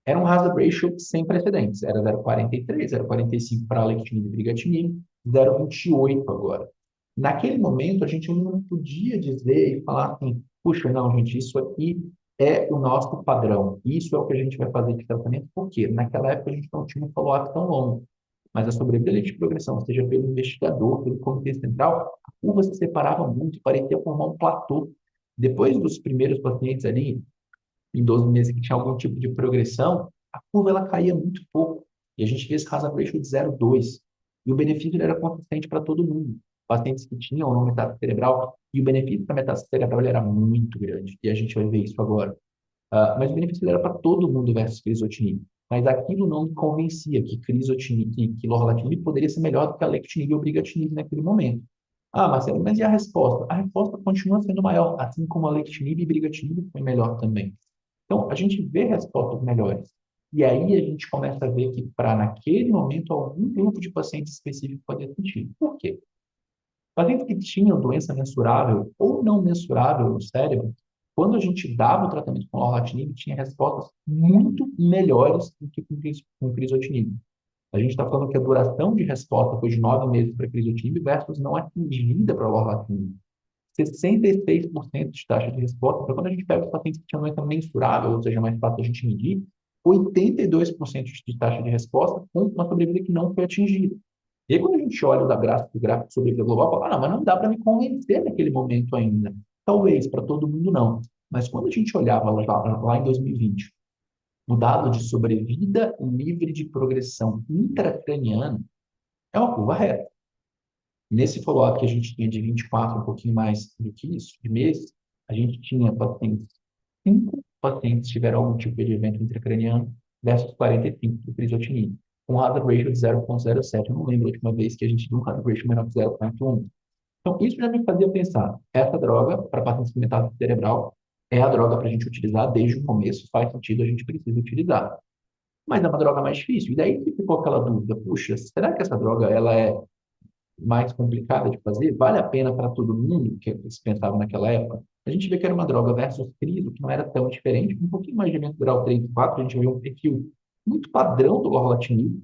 Era um hazard ratio sem precedentes, era 0,43, 0,45 para alectinib e brigatinib, 0,28 agora. Naquele momento, a gente não podia dizer e falar assim, puxa, não, gente, isso aqui é o nosso padrão, isso é o que a gente vai fazer de tratamento, por quê? Naquela época a gente não tinha um follow-up tão longo, mas a sobrevida de progressão, seja pelo investigador, pelo comitê central, a curva se separava muito, parecia formar um platô. Depois dos primeiros pacientes ali, em 12 meses que tinha algum tipo de progressão, a curva ela caía muito pouco. E a gente vê esse hazard ratio de 0,2. E o benefício ele era consistente para todo mundo. Pacientes que tinham ou não metástase cerebral, e o benefício para metástase cerebral ele era muito grande. E a gente vai ver isso agora. Mas o benefício ele era para todo mundo versus crizotinib. Mas aquilo não me convencia que crizotinib, que lorlatinib poderia ser melhor do que a alectinib ou brigatinib naquele momento. Marcelo, mas e a resposta? A resposta continua sendo maior, assim como a alectinib e brigatinib foi melhor também. Então, a gente vê respostas melhores. E aí a gente começa a ver que, para naquele momento, algum grupo de pacientes específico pode sentir. Por quê? Pacientes que tinham doença mensurável ou não mensurável no cérebro, quando a gente dava o tratamento com lorlatinib, tinha respostas muito melhores do que com crizotinib. A gente está falando que a duração de resposta foi de 9 meses para crizotinib versus não atingida para lorlatinib. 66% de taxa de resposta. Então, quando a gente pega os pacientes que tinham doença mensurável, ou seja, mais fácil a gente medir, 82% de taxa de resposta com uma sobrevida que não foi atingida. E aí, quando a gente olha o gráfico de sobrevida global, fala, não, mas não dá para me convencer naquele momento ainda. Talvez, para todo mundo não. Mas quando a gente olhava lá em 2020, o dado de sobrevida livre de progressão intracraniana é uma curva reta. Nesse follow-up que a gente tinha de 24, um pouquinho mais do que isso, de meses, a gente tinha pacientes, 5 pacientes tiveram algum tipo de evento intracraniano versus 45 do crizotinib, com um hazard ratio de 0,07. Eu não lembro a última vez que a gente viu um hazard ratio menor que 0,1. Então, isso já me fazia pensar, essa droga, para pacientes com metástase cerebral, é a droga para a gente utilizar desde o começo, faz sentido, a gente precisa utilizar. Mas é uma droga mais difícil. E daí que ficou aquela dúvida, puxa, será que essa droga ela é mais complicada de fazer, vale a pena para todo mundo, que se pensava naquela época? A gente vê que era uma droga versus criso, que não era tão diferente, um pouquinho mais de evento grau 3 e 4, a gente vê um perfil muito padrão do lorlatinib,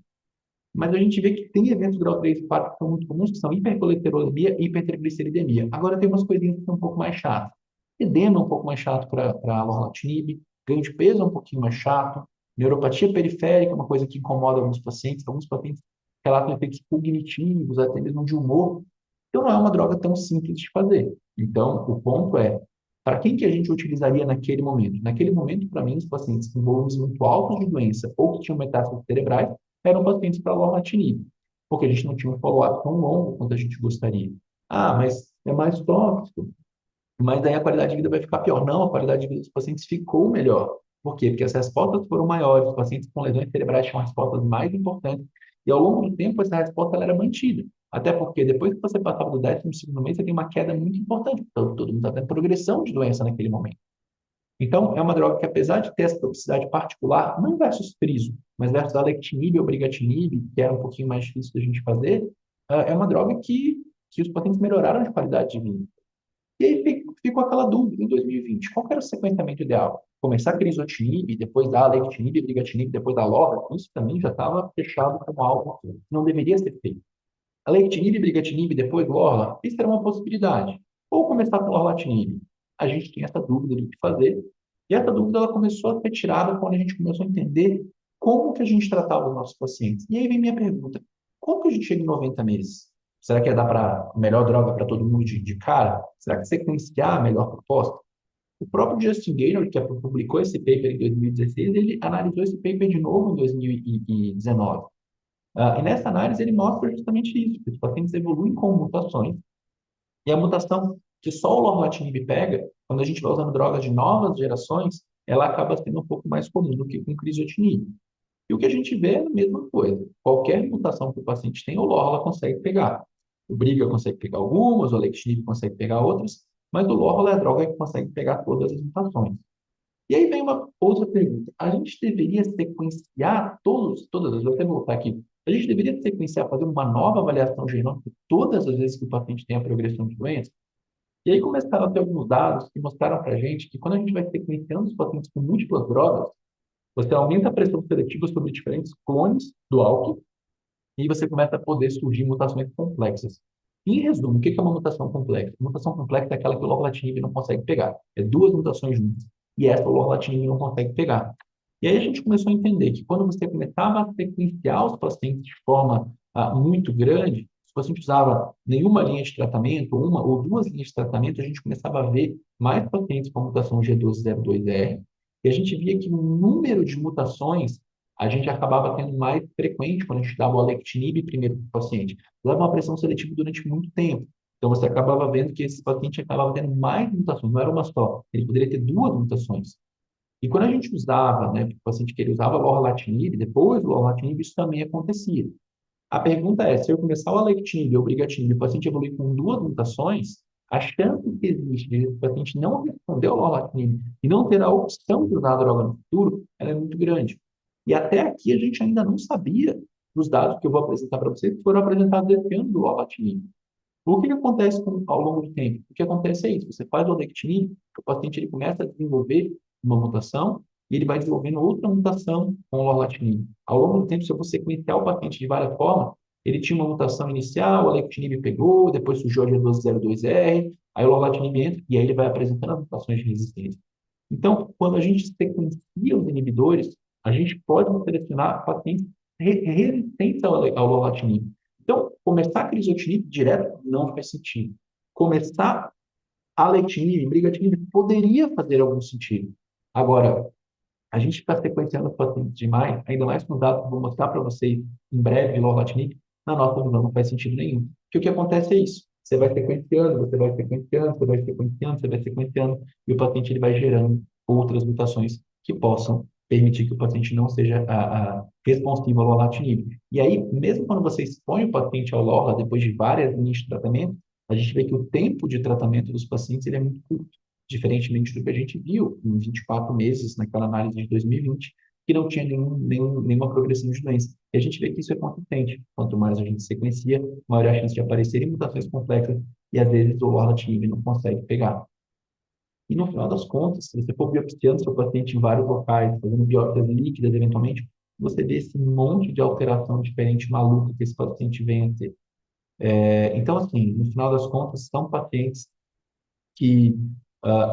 mas a gente vê que tem eventos grau 3 e 4 que são muito comuns, que são hipercolesterolemia e hipertrigliceridemia. Agora tem umas coisinhas que são um pouco mais chatas. Edema é um pouco mais chato para lorlatinib, ganho de peso é um pouquinho mais chato, neuropatia periférica é uma coisa que incomoda alguns pacientes relatam efeitos cognitivos, até mesmo de humor. Então não é uma droga tão simples de fazer. Então o ponto é, para quem que a gente utilizaria naquele momento? Naquele momento, para mim, os pacientes com volumes muito altos de doença ou que tinham metástases cerebrais eram pacientes para lorlatinib, porque a gente não tinha um follow-up tão longo quanto a gente gostaria. Ah, mas é mais tóxico, mas daí a qualidade de vida vai ficar pior. Não, a qualidade de vida dos pacientes ficou melhor. Por quê? Porque as respostas foram maiores, os pacientes com lesões cerebrais tinham respostas mais importantes, e ao longo do tempo essa resposta ela era mantida. Até porque depois que você passava do 12º mês, você tem uma queda muito importante, então todo mundo está tendo progressão de doença naquele momento. Então, é uma droga que, apesar de ter essa toxicidade particular, não versus friso, mas versus alectinib ou brigatinib, que era um pouquinho mais difícil da gente fazer, é uma droga que os pacientes melhoraram de qualidade de vida. E aí ficou aquela dúvida em 2020, qual que era o sequenciamento ideal? Começar crizotinib, depois dar alectinib, brigatinib, depois dar lorla? Isso também já estava fechado como algo que não deveria ser feito. Alectinib, brigatinib, depois lorla? Isso era uma possibilidade. Ou começar com lorlatinib? A gente tinha essa dúvida do que fazer, e essa dúvida ela começou a ser tirada quando a gente começou a entender como que a gente tratava os nossos pacientes. E aí vem minha pergunta, como que a gente chega em 90 meses? Será que dá para a melhor droga para todo mundo de cara? Será que sequenciar a melhor proposta? O próprio Justin Gaynor, que publicou esse paper em 2016, ele analisou esse paper de novo em 2019. E nessa análise ele mostra justamente isso, que os pacientes evoluem com mutações, e a mutação que só o lorlatinib pega, quando a gente vai usando drogas de novas gerações, ela acaba sendo um pouco mais comum do que com crizotinib. E o que a gente vê é a mesma coisa. Qualquer mutação que o paciente tem, o lorla consegue pegar. O briga consegue pegar algumas, o alectinib consegue pegar outras, mas o lorla é a droga que consegue pegar todas as mutações. E aí vem uma outra pergunta. A gente deveria sequenciar todas as vezes, até voltar aqui, a gente deveria sequenciar, fazer uma nova avaliação genômica todas as vezes que o paciente tem a progressão de doença? E aí começaram a ter alguns dados que mostraram para a gente que quando a gente vai sequenciando os pacientes com múltiplas drogas, você aumenta a pressão seletiva sobre diferentes clones do álcool e você começa a poder surgir mutações complexas. Em resumo, o que é uma mutação complexa? Mutação complexa é aquela que o lorlatinib não consegue pegar. É duas mutações juntas. E essa o lorlatinib não consegue pegar. E aí a gente começou a entender que quando você começava a sequenciar os pacientes de forma muito grande, se você usava nenhuma linha de tratamento, uma ou duas linhas de tratamento, a gente começava a ver mais pacientes com mutação G1202R, e a gente via que o número de mutações a gente acabava tendo mais frequente quando a gente dava o alectinib primeiro para o paciente. Dava uma pressão seletiva durante muito tempo. Então, você acabava vendo que esse paciente acabava tendo mais mutações, não era uma só. Ele poderia ter duas mutações. E quando a gente usava, né, o paciente que ele usava lorlatinib, depois do lorlatinib, isso também acontecia. A pergunta é, se eu começar o alectinib ou o brigatinib e o paciente evoluir com duas mutações, a chance que existe de o paciente não responder ao lorlatinib e não ter a opção de usar a droga no futuro, ela é muito grande. E até aqui a gente ainda não sabia dos dados que eu vou apresentar para vocês, que foram apresentados esse ano do lorlatinib. O que que acontece ao longo do tempo? O que acontece é isso, você faz o olectinib, o paciente ele começa a desenvolver uma mutação e ele vai desenvolvendo outra mutação com o lorlatinib. Ao longo do tempo, se você sequenciar o paciente de várias formas, ele tinha uma mutação inicial, o alectinib pegou, depois surgiu a G1202R, aí o lorlatinib entra e aí ele vai apresentando as mutações de resistência. Então, quando a gente sequencia os inibidores, a gente pode selecionar pacientes resistentes ao lorlatinib. Então, começar a crisotinib direto não faz sentido. Começar alectinib, brigatinib, poderia fazer algum sentido. Agora, a gente está sequenciando os pacientes demais, ainda mais com dados que eu vou mostrar para vocês em breve de lorlatinib, na nossa visão não faz sentido nenhum. Porque o que acontece é isso. Você vai sequenciando, você vai sequenciando, você vai sequenciando, você vai sequenciando, e o paciente ele vai gerando outras mutações que possam permitir que o paciente não seja responsivo ao lorlatinib. E aí, mesmo quando você expõe o paciente ao lorla, depois de várias linhas de tratamento, a gente vê que o tempo de tratamento dos pacientes ele é muito curto, diferentemente do que a gente viu em 24 meses naquela análise de 2020, que não tinha nenhuma progressão de doença. E a gente vê que isso é consistente. Quanto mais a gente sequencia, maior é a chance de aparecerem mutações complexas e, às vezes, o lorlatinib não consegue pegar. E, no final das contas, se você for biopsiando seu paciente em vários locais, fazendo biópsias líquidas, eventualmente, você vê esse monte de alteração diferente maluca que esse paciente vem a ter. Então, assim, no final das contas, são pacientes que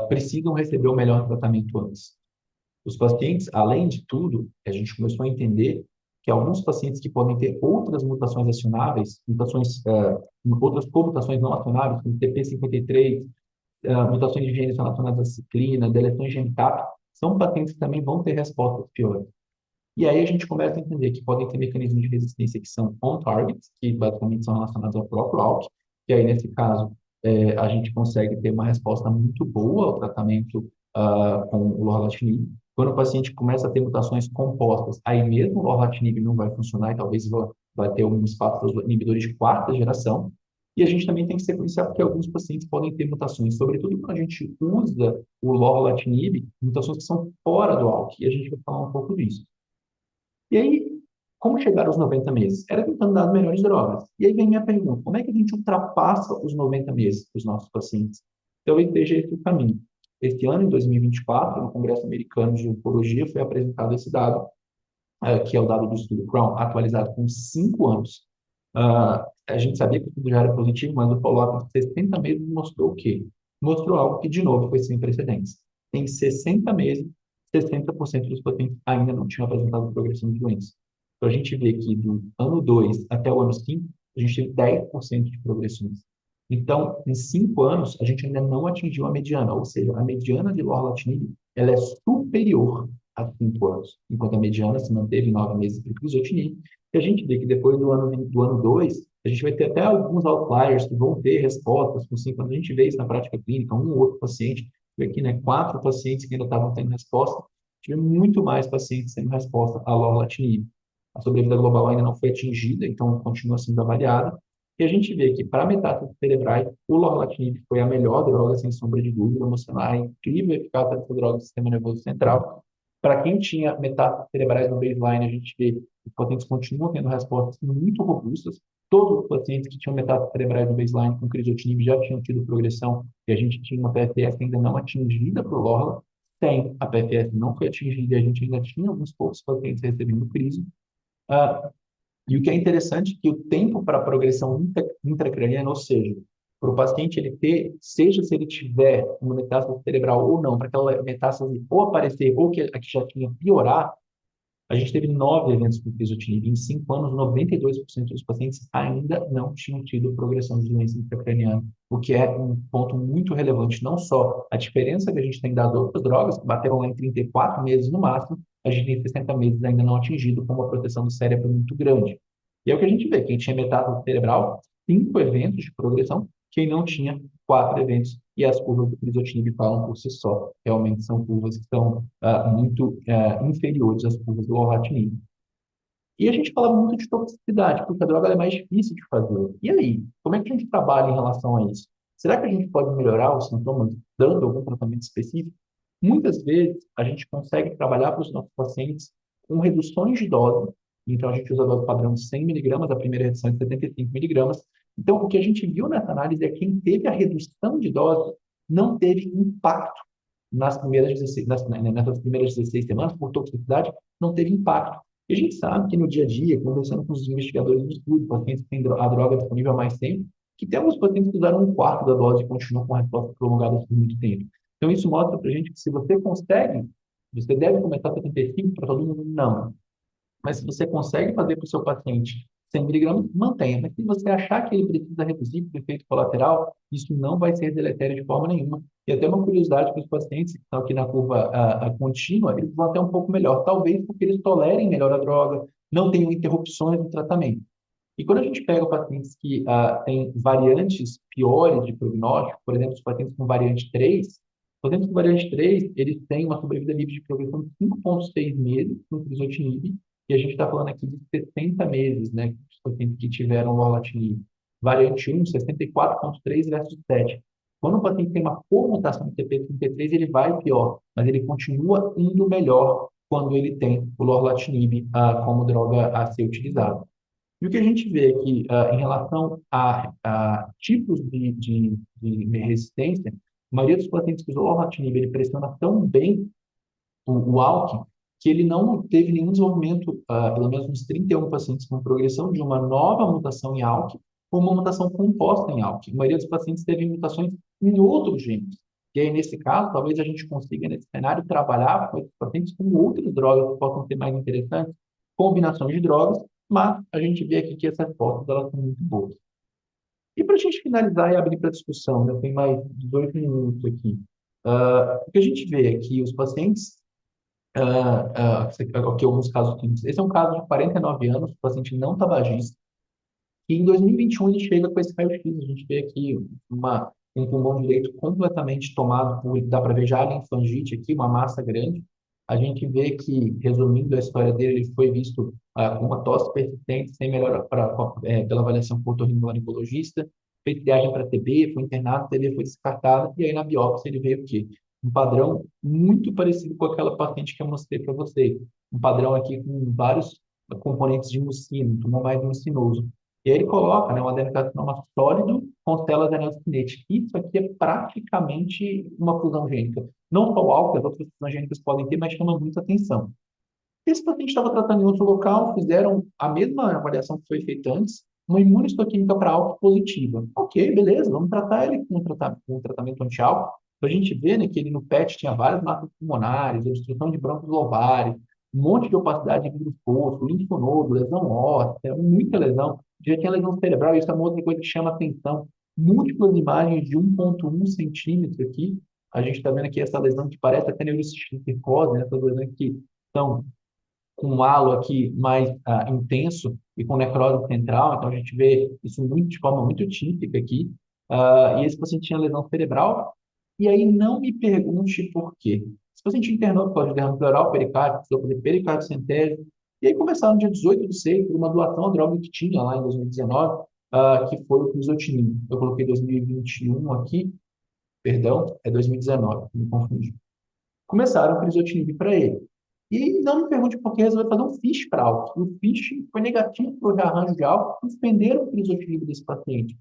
precisam receber o melhor tratamento antes. Os pacientes, além de tudo, a gente começou a entender que alguns pacientes que podem ter outras mutações acionáveis, outras comutações não acionáveis, como TP53, mutações de genes relacionadas à ciclina, deleções de MTAP, são pacientes que também vão ter respostas piores. E aí a gente começa a entender que podem ter mecanismos de resistência que são on-target, que basicamente são relacionados ao próprio ALK, que aí nesse caso a gente consegue ter uma resposta muito boa ao tratamento com o lorlatinib. Quando o paciente começa a ter mutações compostas, aí mesmo o lorlatinib não vai funcionar e talvez vai ter um espaço para os inibidores de quarta geração. E a gente também tem que sequenciar porque alguns pacientes podem ter mutações, sobretudo quando a gente usa o lorlatinib, mutações que são fora do ALK, e a gente vai falar um pouco disso. E aí, como chegar aos 90 meses? Era tentando dar as melhores drogas. E aí vem minha pergunta, como é que a gente ultrapassa os 90 meses para os nossos pacientes? Talvez seja esse o caminho. Este ano, em 2024, no Congresso Americano de Oncologia, foi apresentado esse dado, que é o dado do estudo Crown, atualizado com 5 anos. A gente sabia que o estudo já era positivo, mas o follow-up de 60 meses mostrou o quê? Mostrou algo que, de novo, foi sem precedentes. Em 60 meses, 60% dos pacientes ainda não tinham apresentado progressão de doença. Então, a gente vê que do ano 2 até o ano 5, a gente teve 10% de progressões. Então, em 5 anos, a gente ainda não atingiu a mediana, ou seja, a mediana de lorlatinib ela é superior a 5 anos, enquanto a mediana se manteve em 9 meses para o crizotinib. E a gente vê que depois do ano 2, a gente vai ter até alguns outliers que vão ter respostas com 5 anos. A gente vê isso na prática clínica, um ou outro paciente, aqui, né, 4 pacientes que ainda estavam tendo resposta, tive muito mais pacientes tendo resposta à lorlatinib. A sobrevida global ainda não foi atingida, então continua sendo avaliada. E a gente vê que para metástases cerebrais, o lorlatinib foi a melhor droga, sem sombra de dúvida, mostrando a incrível eficácia dessa droga do sistema nervoso central. Para quem tinha metástases cerebrais no baseline, a gente vê que os pacientes continuam tendo respostas muito robustas. Todos os pacientes que tinham metástases cerebrais no baseline com crizotinib já tinham tido progressão e a gente tinha uma PFS ainda não atingida para o LORLA. Tem, a PFS não foi atingida e a gente ainda tinha alguns poucos pacientes recebendo criso. E o que é interessante é que o tempo para progressão intracraniana, ou seja, para o paciente ele ter, seja se ele tiver uma metástase cerebral ou não, para aquela metástase ou aparecer ou que a que já tinha piorar, a gente teve 9 eventos com crizotinib. Em 5 anos, 92% dos pacientes ainda não tinham tido progressão de doença intracraniana, o que é um ponto muito relevante. Não só a diferença que a gente tem dado a outras drogas, que bateram lá em 34 meses no máximo, a gente tem 60 meses ainda não atingido, com uma proteção do cérebro muito grande. E é o que a gente vê, quem tinha metástase cerebral, 5 eventos de progressão, quem não tinha, 4 eventos, e as curvas do crizotinib falam por si só. Realmente são curvas que são muito inferiores às curvas do lorlatinib. E a gente fala muito de toxicidade, porque a droga é mais difícil de fazer. E aí, como é que a gente trabalha em relação a isso? Será que a gente pode melhorar os sintomas dando algum tratamento específico? Muitas vezes, a gente consegue trabalhar para os nossos pacientes com reduções de dose. Então, a gente usa a dose padrão de 100 miligramas, a primeira redução é de 75 miligramas, Então, o que a gente viu nessa análise é que quem teve a redução de dose não teve impacto nessas primeiras 16 semanas, por toxicidade, não teve impacto. E a gente sabe que no dia a dia, conversando com os investigadores do estudo, pacientes que têm a droga disponível há mais tempo, que tem alguns pacientes que usaram um quarto da dose e continuam com resposta prolongada por muito tempo. Então, isso mostra para a gente que se você consegue, você deve começar a 75 para todo mundo? Não. Mas se você consegue fazer para o seu paciente 100 miligramas, mantenha. Mas se você achar que ele precisa reduzir por efeito colateral, isso não vai ser deletério de forma nenhuma. E até uma curiosidade para os pacientes que estão aqui na curva contínua, eles vão até um pouco melhor. Talvez porque eles tolerem melhor a droga, não tenham interrupções no tratamento. E quando a gente pega pacientes que têm variantes piores de prognóstico, por exemplo, os pacientes com variante 3, os pacientes com variante 3, eles têm uma sobrevida livre de progressão de 5,6 meses no crizotinib, e a gente está falando aqui de 60 meses, né, os pacientes que tiveram lorlatinib. Variante 1, 64,3 versus 7. Quando o paciente tem uma comutação de TP33, ele vai pior, mas ele continua indo melhor quando ele tem o lorlatinib como droga a ser utilizada. E o que a gente vê aqui em relação a tipos de resistência, a maioria dos pacientes que usam lorlatinib, ele pressiona tão bem o ALK, que ele não teve nenhum desenvolvimento, pelo menos uns 31 pacientes com progressão de uma nova mutação em ALK ou uma mutação composta em ALK. A maioria dos pacientes teve mutações em outros genes. E aí, nesse caso, talvez a gente consiga, nesse cenário, trabalhar com esses pacientes com outras drogas que possam ser mais interessantes, combinações de drogas, mas a gente vê aqui que essas respostas elas são muito boas. E para a gente finalizar e abrir para discussão, né, tem mais 18 minutos aqui. O que a gente vê é que os pacientes aqui alguns casos clínicos. Esse é um caso de 49 anos, o paciente não tabagista, e em 2021 ele chega com esse raio-x. A gente vê aqui um pulmão direito completamente tomado por, dá para ver já a linfangite aqui, uma massa grande. A gente vê que, resumindo a história dele, ele foi visto com uma tosse persistente, sem melhora pela avaliação por otorrinolaringologista, fez triagem para TB, foi internado, TB foi descartada, e aí na biópsia ele veio o quê? Um padrão muito parecido com aquela paciente que eu mostrei para vocês. Um padrão aqui com vários componentes de mucino, um tumor mais mucinoso. E aí ele coloca, né, um adenocarcinoma sólido com células adenocinéticas. Isso aqui é praticamente uma fusão gênica. Não só o álcool, as outras fusões gênicas podem ter, mas chama muita atenção. Esse paciente estava tratando em outro local, fizeram a mesma avaliação que foi feita antes, uma imunistoquímica para álcool positiva. Ok, beleza, vamos tratar ele com um tratamento anti-álcool. A gente vê, né, que ele no PET tinha várias marcas pulmonares, obstrução de brônquios lobares, um monte de opacidade de vidro fosco, linfonodo, lesão óssea, muita lesão. Já tinha lesão cerebral, isso é uma outra coisa que chama atenção. Múltiplas imagens de 1,1 centímetro aqui. A gente está vendo aqui essa lesão que parece até neurocircose, né? Essas lesões que são com um halo aqui mais intenso e com necrose central. Então, a gente vê isso muito, de forma muito típica aqui. E esse paciente tinha lesão cerebral. E aí, não me pergunte por quê. Esse paciente internou por causa de derrame pleural, pericárdio, precisou fazer pericardiocentese. E aí, começaram no dia 18 de 6 por uma doação à droga que tinha lá em 2019, que foi o crizotinib. Eu coloquei 2021 aqui, perdão, é 2019, me confundi. Começaram o crizotinib para ele. E não me pergunte por que resolveu fazer um FISH para álcool. O FISH foi negativo para o rearranjo de álcool, suspenderam o crizotinib desse paciente.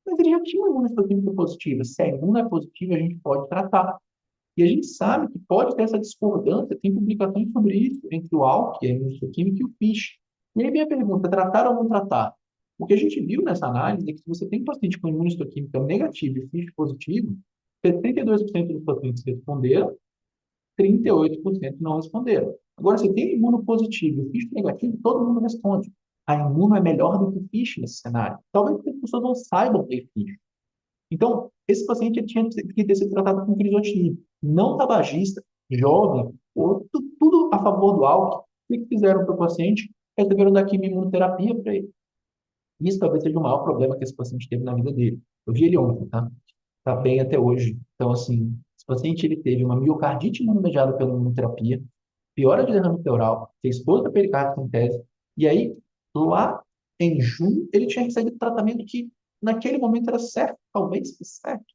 Mas ele já tinha uma imunistoquímica positiva. Se a imuna é positiva, a gente pode tratar. E a gente sabe que pode ter essa discordância, tem publicações sobre isso, entre o álcool, que é a imunistoquímica, e o FISH. E aí vem a pergunta, tratar ou não tratar? O que a gente viu nessa análise é que se você tem um paciente com imunistoquímica negativa e FISH positivo, 72% dos pacientes responderam, 38% não responderam. Agora, se tem imunopositivo e FISH negativo, todo mundo responde. A imuno é melhor do que o FISH nesse cenário. Talvez as pessoas não saibam ter FISH. Então, esse paciente tinha que ter sido tratado com crizotinib. Não tabagista, jovem, tudo a favor do álcool. O que fizeram para o paciente? Resolveram dar quimioimunoterapia para ele. Isso talvez seja o maior problema que esse paciente teve na vida dele. Eu vi ele ontem, tá? Tá bem até hoje. Então, assim, esse paciente ele teve uma miocardite imunomediada pela imunoterapia, piora de derrame pleural, fez toda a pericardiocentese, e aí, lá em junho, ele tinha recebido tratamento que, naquele momento, era certo, talvez fosse certo.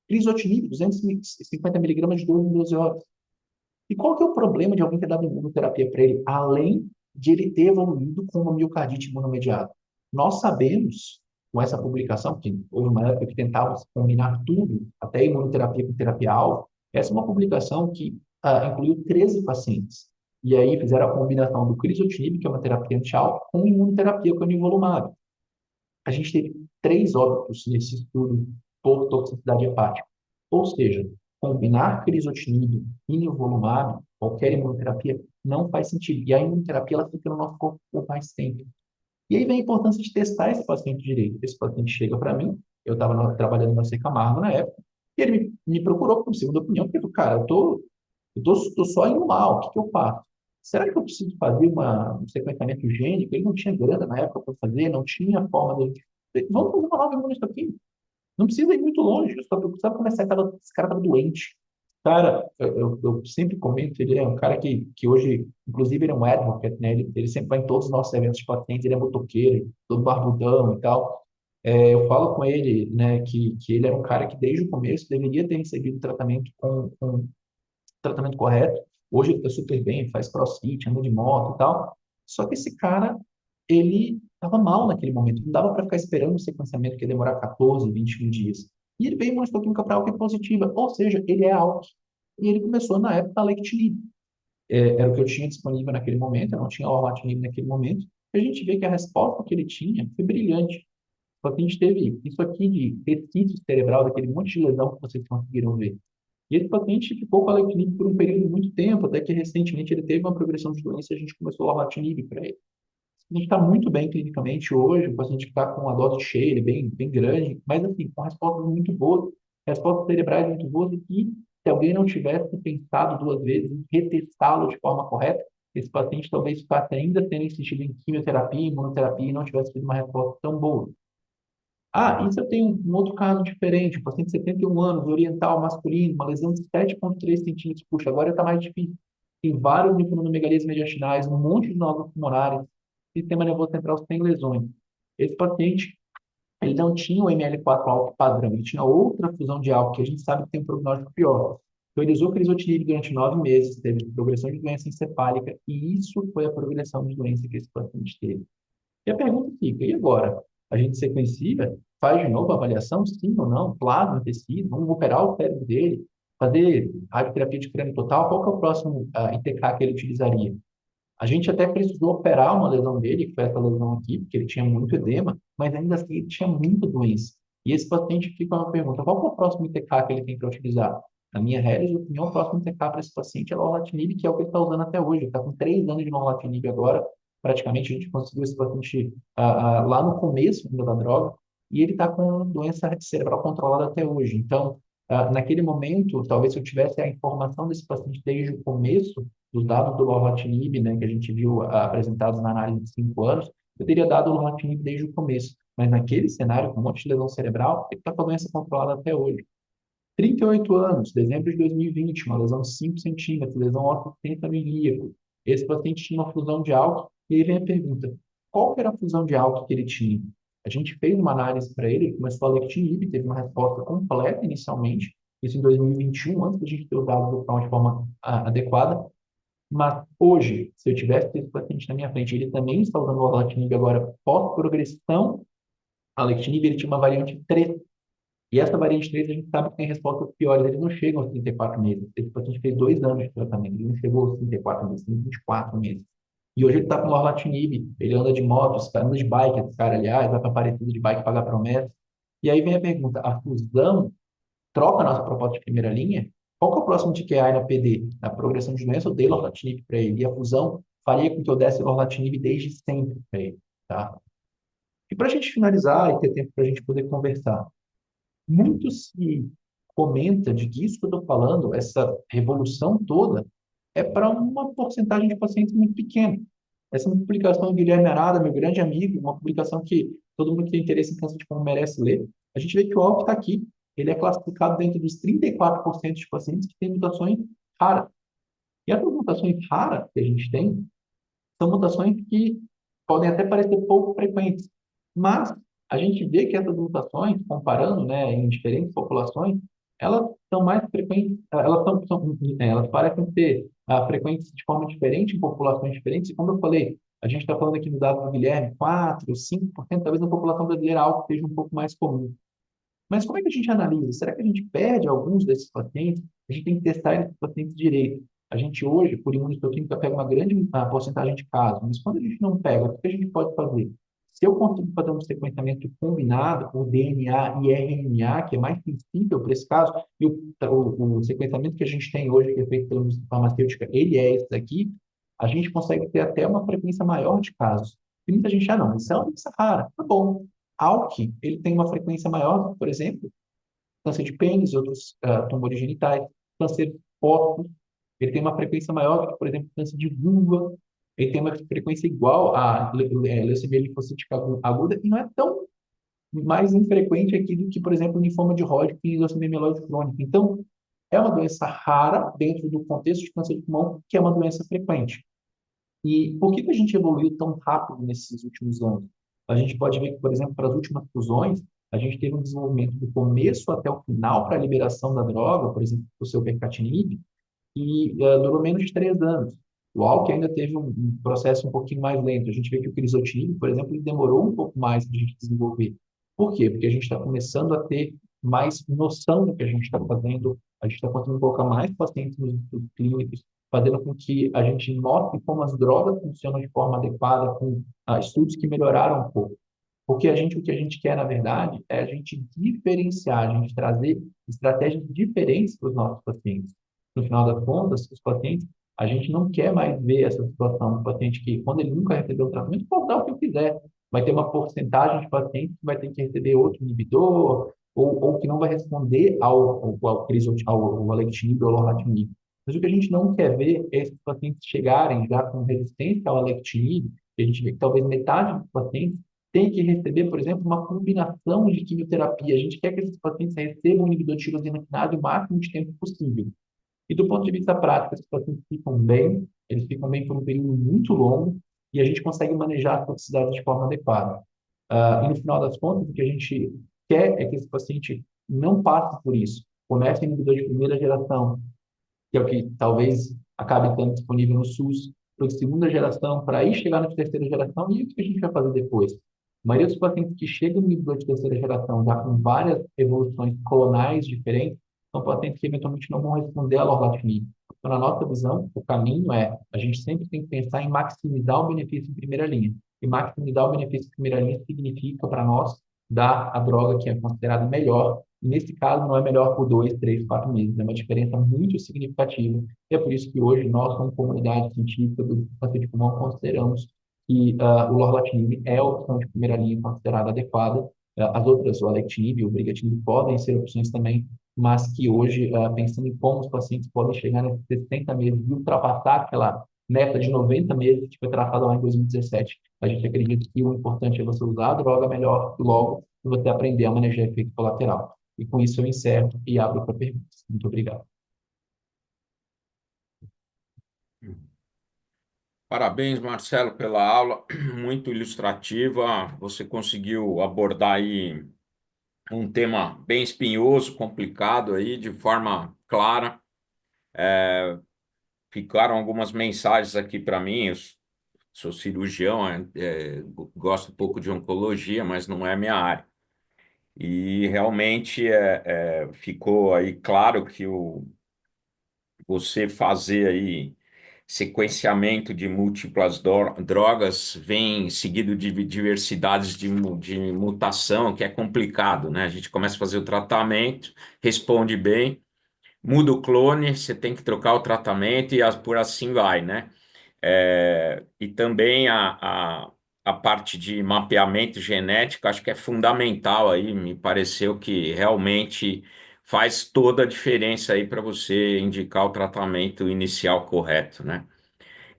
Crizotinib, 250 miligramas de 12 em 12 horas. E qual que é o problema de alguém ter dado imunoterapia para ele, além de ele ter evoluído com uma miocardite imunomediada? Nós sabemos com essa publicação, que houve uma época que tentava combinar tudo, até imunoterapia com terapia-alvo, essa é uma publicação que incluiu 13 pacientes. E aí fizeram a combinação do crizotinib, que é uma terapia anti-alvo, com imunoterapia com nivolumab. A gente teve 3 óbitos nesse estudo por toxicidade hepática. Ou seja, combinar crizotinib e nivolumab, qualquer imunoterapia, não faz sentido. E a imunoterapia ela fica no nosso corpo por mais tempo. E aí vem a importância de testar esse paciente direito. Esse paciente chega para mim, eu estava trabalhando no C. Camargo na época, e ele me procurou por segunda opinião, porque, cara, tô só indo mal, o que que eu faço? Será que eu preciso fazer um sequenciamento gênico? Ele não tinha grana na época para fazer, não tinha forma de. Vamos fazer uma nova imunohistoquímica. Não precisa ir muito longe, só precisava começar. Esse cara estava doente. Cara, eu sempre comento, ele é um cara que hoje, inclusive, ele é um advocate, né? Ele sempre vai em todos os nossos eventos de pacientes, ele é motoqueiro, todo barbudão e tal. Eu falo com ele, né, que ele era um cara que desde o começo deveria ter recebido tratamento com tratamento correto. Hoje ele está super bem, faz crossfit, anda de moto e tal. Só que esse cara, ele estava mal naquele momento. Não dava para ficar esperando um sequenciamento que ia demorar 14, 21 dias. E ele veio mostrou química para ALK positiva, ou seja, ele é ALK. E ele começou na época a lectinib. Era o que eu tinha disponível naquele momento, eu não tinha orlatinib naquele momento. E a gente vê que a resposta que ele tinha foi brilhante. Só que a gente teve isso aqui de resquício cerebral, daquele monte de lesão que vocês conseguiram ver. E esse paciente ficou com a lectinib por um período de muito tempo, até que recentemente ele teve uma progressão de doença e a gente começou a orlatinib para ele. A gente está muito bem clinicamente hoje, o paciente está com a dose cheia, ele é bem grande, mas assim, com respostas muito boas, respostas cerebrais muito boas, e que se alguém não tivesse pensado 2 vezes em retestá-lo de forma correta, esse paciente talvez ficasse ainda tendo insistido em quimioterapia, imunoterapia e não tivesse tido uma resposta tão boa. Isso eu tenho um outro caso diferente, um paciente de 71 anos, oriental, masculino, uma lesão de 7,3 centímetros. Puxa, agora está mais difícil. Tem vários linfonodomegalias mediastinais, um monte de nódulos pulmonares, sistema nervoso central sem lesões. Esse paciente, ele não tinha o ML4 alto padrão, ele tinha outra fusão de álcool, que a gente sabe que tem um prognóstico pior. Então, ele usou crizotinib durante 9 meses, teve progressão de doença encefálica, e isso foi a progressão de doença que esse paciente teve. E a pergunta fica, e agora? A gente sequencia, faz de novo a avaliação, sim ou não, plasma, tecido, vamos operar o cérebro dele, fazer radioterapia de crânio total, qual que é o próximo ITK que ele utilizaria? A gente até precisou operar uma lesão dele, que foi essa lesão aqui, porque ele tinha muito edema, mas ainda assim ele tinha muita doença. E esse paciente fica uma pergunta, qual que é o próximo ITK que ele tem para utilizar? Na minha regra, opinião, o próximo ITK para esse paciente é o lorlatinib, que é o que ele está usando até hoje. Ele está com 3 anos de lorlatinib agora, praticamente a gente conseguiu esse paciente lá no começo ainda da droga, e ele está com doença cerebral controlada até hoje. Então, naquele momento, talvez se eu tivesse a informação desse paciente desde o começo, dos dados do lorlatinib, né, que a gente viu apresentados na análise de 5 anos, eu teria dado o lorlatinib desde o começo. Mas naquele cenário, com um monte de lesão cerebral, ele está com a doença controlada até hoje. 38 anos, dezembro de 2020, uma lesão de 5 centímetros, lesão óssea no ilíaco. Esse paciente tinha uma fusão de álcool, e aí vem a pergunta, qual que era a fusão de álcool que ele tinha? A gente fez uma análise para ele, ele começou a lectinib, teve uma resposta completa inicialmente, isso em 2021, antes da gente ter os dados do de forma adequada, mas hoje, se eu tivesse esse paciente na minha frente, ele também está usando o lorlatinib agora pós-progressão, a lectinib ele tinha uma variante 3. E essa variante 3 a gente sabe que tem respostas piores, eles não chegam aos 34 meses. Esse paciente fez 2 anos de tratamento, ele não chegou aos 34 meses, tem 24 meses. E hoje ele está com lorlatinib, ele anda de moto, anda de bike, esse cara, aliás, vai para Aparecida de bike pagar promessa. E aí vem a pergunta, a fusão troca a nossa proposta de primeira linha? Qual que é o próximo TKI na PD? Na progressão de doença, eu dei lorlatinib para ele. E a fusão faria com que eu desse lorlatinib desde sempre para ele, tá? E para a gente finalizar e ter tempo para a gente poder conversar, muito se comenta de que isso que eu estou falando, essa revolução toda, é para uma porcentagem de pacientes muito pequena. Essa publicação do Guilherme Arada, meu grande amigo, uma publicação que todo mundo que tem interesse em câncer de pulmão merece ler. A gente vê que o ALK está aqui, ele é classificado dentro dos 34% de pacientes que têm mutações raras. E essas mutações raras que a gente tem são mutações que podem até parecer pouco frequentes, mas a gente vê que essas mutações, comparando, né, em diferentes populações, elas são mais frequentes, elas parecem ser frequentes de forma diferente em populações diferentes. E como eu falei, A gente está falando aqui no dado do Guilherme, 4, 5%, talvez na população brasileira algo esteja um pouco mais comum. Mas como é que a gente analisa? Será que a gente perde alguns desses pacientes? A gente tem que testar esses pacientes direito. A gente hoje, por imunohistoquímica, pega uma grande porcentagem de casos, mas quando a gente não pega, o que a gente pode fazer? Se eu consigo fazer um sequenciamento combinado por DNA e RNA, que é mais sensível para esse caso, e o sequenciamento que a gente tem hoje, que é feito pela indústria farmacêutica, ele é esse daqui, a gente consegue ter até uma frequência maior de casos. E muita gente, não, isso é uma doença rara. Tá bom. ALK, ele tem uma frequência maior, por exemplo, câncer de pênis e outros tumores genitais, câncer ósseo, ele tem uma frequência maior que, por exemplo, câncer de vulva, ele tem uma frequência igual à leucemia linfocítica aguda e não é tão mais infrequente aqui do que, por exemplo, linfoma de Hodgkin e leucemia mieloide crônica. Então, é uma doença rara dentro do contexto de câncer de pulmão, que é uma doença frequente. E por que que a gente evoluiu tão rápido nesses últimos anos? A gente pode ver que, por exemplo, para as últimas fusões, a gente teve um desenvolvimento do começo até o final para a liberação da droga, por exemplo, o seu percatinib, e durou menos de 3 anos. O ALK ainda teve um processo um pouquinho mais lento. A gente vê que o crizotinib, por exemplo, ele demorou um pouco mais para a gente desenvolver. Por quê? Porque a gente está começando a ter mais noção do que a gente está fazendo, a gente está conseguindo colocar mais pacientes nos estudos clínicos, fazendo com que a gente note como as drogas funcionam de forma adequada, com estudos que melhoraram um pouco. Porque o que a gente quer, na verdade, é a gente diferenciar, a gente trazer estratégias diferentes para os nossos pacientes. No final das contas, os pacientes, a gente não quer mais ver essa situação do paciente que, quando ele nunca recebeu o tratamento, pode dar o que eu quiser. Vai ter uma porcentagem de pacientes que vai ter que receber outro inibidor, ou que não vai responder ao alectinib ou ao lorlatinib. Mas o que a gente não quer ver é esses pacientes chegarem já com resistência ao alectinib, e a gente vê que talvez metade dos pacientes tem que receber, por exemplo, uma combinação de quimioterapia. A gente quer que esses pacientes recebam o inibidor de tirosina quinase o máximo de tempo possível. E do ponto de vista prático, esses pacientes ficam bem, eles ficam bem por um período muito longo e a gente consegue manejar a toxicidade de forma adequada. E no final das contas, o que a gente quer é que esse paciente não passe por isso. Comece inibidor de primeira geração, que é o que talvez acabe estando disponível no SUS, para de segunda geração, para aí chegar na de terceira geração, e o que a gente vai fazer depois? A maioria dos pacientes que chegam no nível de terceira geração, já com várias evoluções clonais diferentes, são pacientes que eventualmente não vão responder à lorlatinib. Então, na nossa visão, o caminho é, a gente sempre tem que pensar em maximizar o benefício em primeira linha. E maximizar o benefício em primeira linha significa, para nós, dar a droga que é considerada melhor. Nesse caso, não é melhor por 2, 3, 4 meses. É uma diferença muito significativa. E é por isso que hoje nós, como comunidade científica do câncer de pulmão, consideramos que o lorlatinib é a opção de primeira linha considerada adequada. As outras, o alectinib e o brigatinib, podem ser opções também, mas que hoje, pensando em como os pacientes podem chegar nesses 60 meses e ultrapassar aquela meta de 90 meses que foi traçada lá em 2017, a gente acredita que o importante é você usar a droga melhor logo e você aprender a manejar efeito colateral. E com isso eu encerro e abro para perguntas. Muito obrigado. Parabéns, Marcelo, pela aula, muito ilustrativa. Você conseguiu abordar aí um tema bem espinhoso, complicado aí, de forma clara. Ficaram algumas mensagens aqui para mim. Eu sou cirurgião, gosto um pouco de oncologia, mas não é minha área. E realmente ficou aí claro que você fazer aí sequenciamento de múltiplas drogas vem seguido de diversidades de mutação, que é complicado, né? A gente começa a fazer o tratamento, responde bem, muda o clone, você tem que trocar o tratamento e por assim vai, né? E também a parte de mapeamento genético, acho que é fundamental aí, me pareceu que realmente faz toda a diferença aí para você indicar o tratamento inicial correto, né?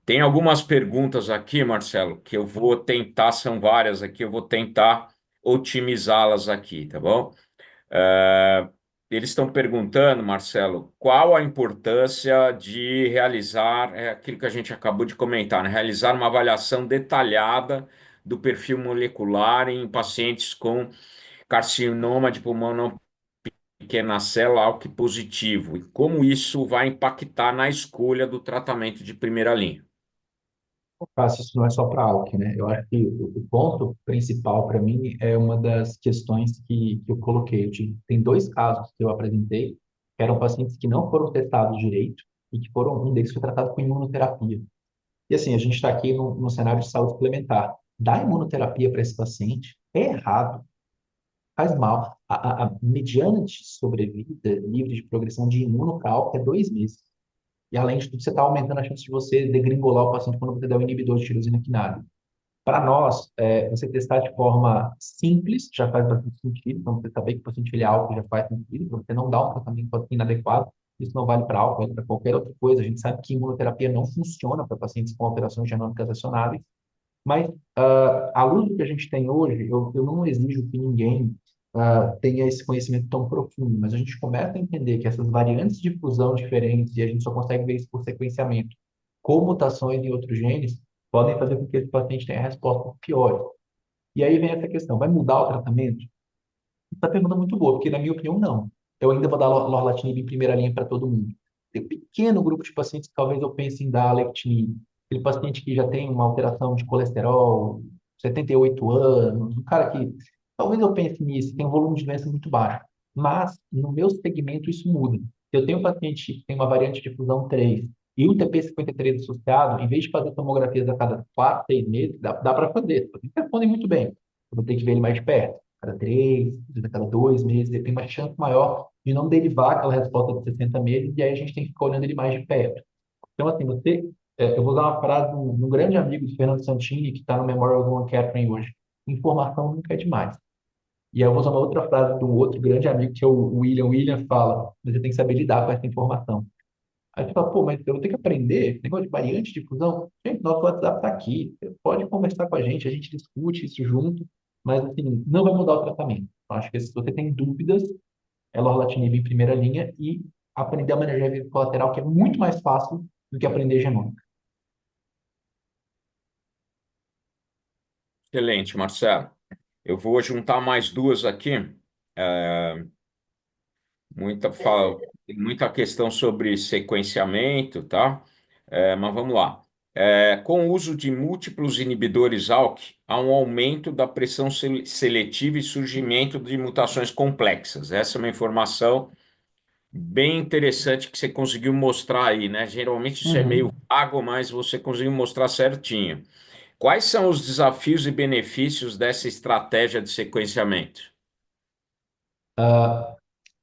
Tem algumas perguntas aqui, Marcelo, que eu vou tentar, são várias aqui, eu vou tentar otimizá-las aqui, tá bom? É, Eles estão perguntando, Marcelo, qual a importância de realizar, aquilo que a gente acabou de comentar, né? Realizar uma avaliação detalhada do perfil molecular em pacientes com carcinoma de pulmão não pequena célula ALK positivo, e como isso vai impactar na escolha do tratamento de primeira linha. Fácil, isso não é só para ALK, né? Eu acho que o ponto principal para mim é uma das questões que eu coloquei. Tem dois casos que eu apresentei, que eram pacientes que não foram testados direito e que um deles foi tratado com imunoterapia. E assim, a gente está aqui no cenário de saúde suplementar. Dar imunoterapia para esse paciente é errado, faz mal. A mediana de sobrevida livre de progressão de imuno para ALK é 2 meses. E além de tudo, você está aumentando a chance de você degringolar o paciente quando você der o inibidor de tirosina quinase. Para nós, você testar de forma simples já faz bastante sentido. Então, você saber que o paciente ele é álcool já faz sentido. Você não dá um tratamento inadequado. Isso não vale para álcool, vale para qualquer outra coisa. A gente sabe que imunoterapia não funciona para pacientes com alterações genômicas acionáveis. Mas, à luz do que a gente tem hoje, eu não exijo que ninguém tenha esse conhecimento tão profundo, mas a gente começa a entender que essas variantes de fusão diferentes, e a gente só consegue ver isso por sequenciamento, com mutações em outros genes, podem fazer com que esse paciente tenha respostas piores. E aí vem essa questão, vai mudar o tratamento? Essa pergunta é muito boa, porque na minha opinião, não. Eu ainda vou dar lorlatinib em primeira linha para todo mundo. Tem um pequeno grupo de pacientes que talvez eu pense em dar alectinib. Aquele paciente que já tem uma alteração de colesterol, 78 anos, um cara que talvez eu pense nisso, tem um volume de doença muito baixo. Mas no meu segmento isso muda. Se eu tenho um paciente que tem uma variante de fusão 3 e um TP53 associado, em vez de fazer tomografias a cada 4, 6 meses, dá para fazer. Os pacientes respondem muito bem. Eu vou ter que ver ele mais de perto cada 3, a cada 2 meses, ele tem uma chance maior de não derivar aquela resposta de 60 meses, e aí a gente tem que ficar olhando ele mais de perto. Então, assim, eu vou usar uma frase de um grande amigo do Fernando Santini, que está no Memorial do One Catherine hoje: informação nunca é demais. E aí eu vou usar uma outra frase de um outro grande amigo, que é o William. William fala: você tem que saber lidar com essa informação. Aí você fala, pô, mas eu vou ter que aprender negócio de variante de fusão. Gente, nosso WhatsApp está aqui. Você pode conversar com a gente discute isso junto, mas assim, não vai mudar o tratamento. Eu acho que se você tem dúvidas, é lorlatinib em primeira linha e aprender a manejar vírus colateral, que é muito mais fácil do que aprender genômica. Excelente, Marcelo. Eu vou juntar mais duas aqui. Tem muita questão sobre sequenciamento, tá? Mas vamos lá. Com o uso de múltiplos inibidores ALK, há um aumento da pressão seletiva e surgimento de mutações complexas. Essa é uma informação bem interessante que você conseguiu mostrar aí, né? Geralmente isso é meio Uhum. vago, mas você conseguiu mostrar certinho. Quais são os desafios e benefícios dessa estratégia de sequenciamento?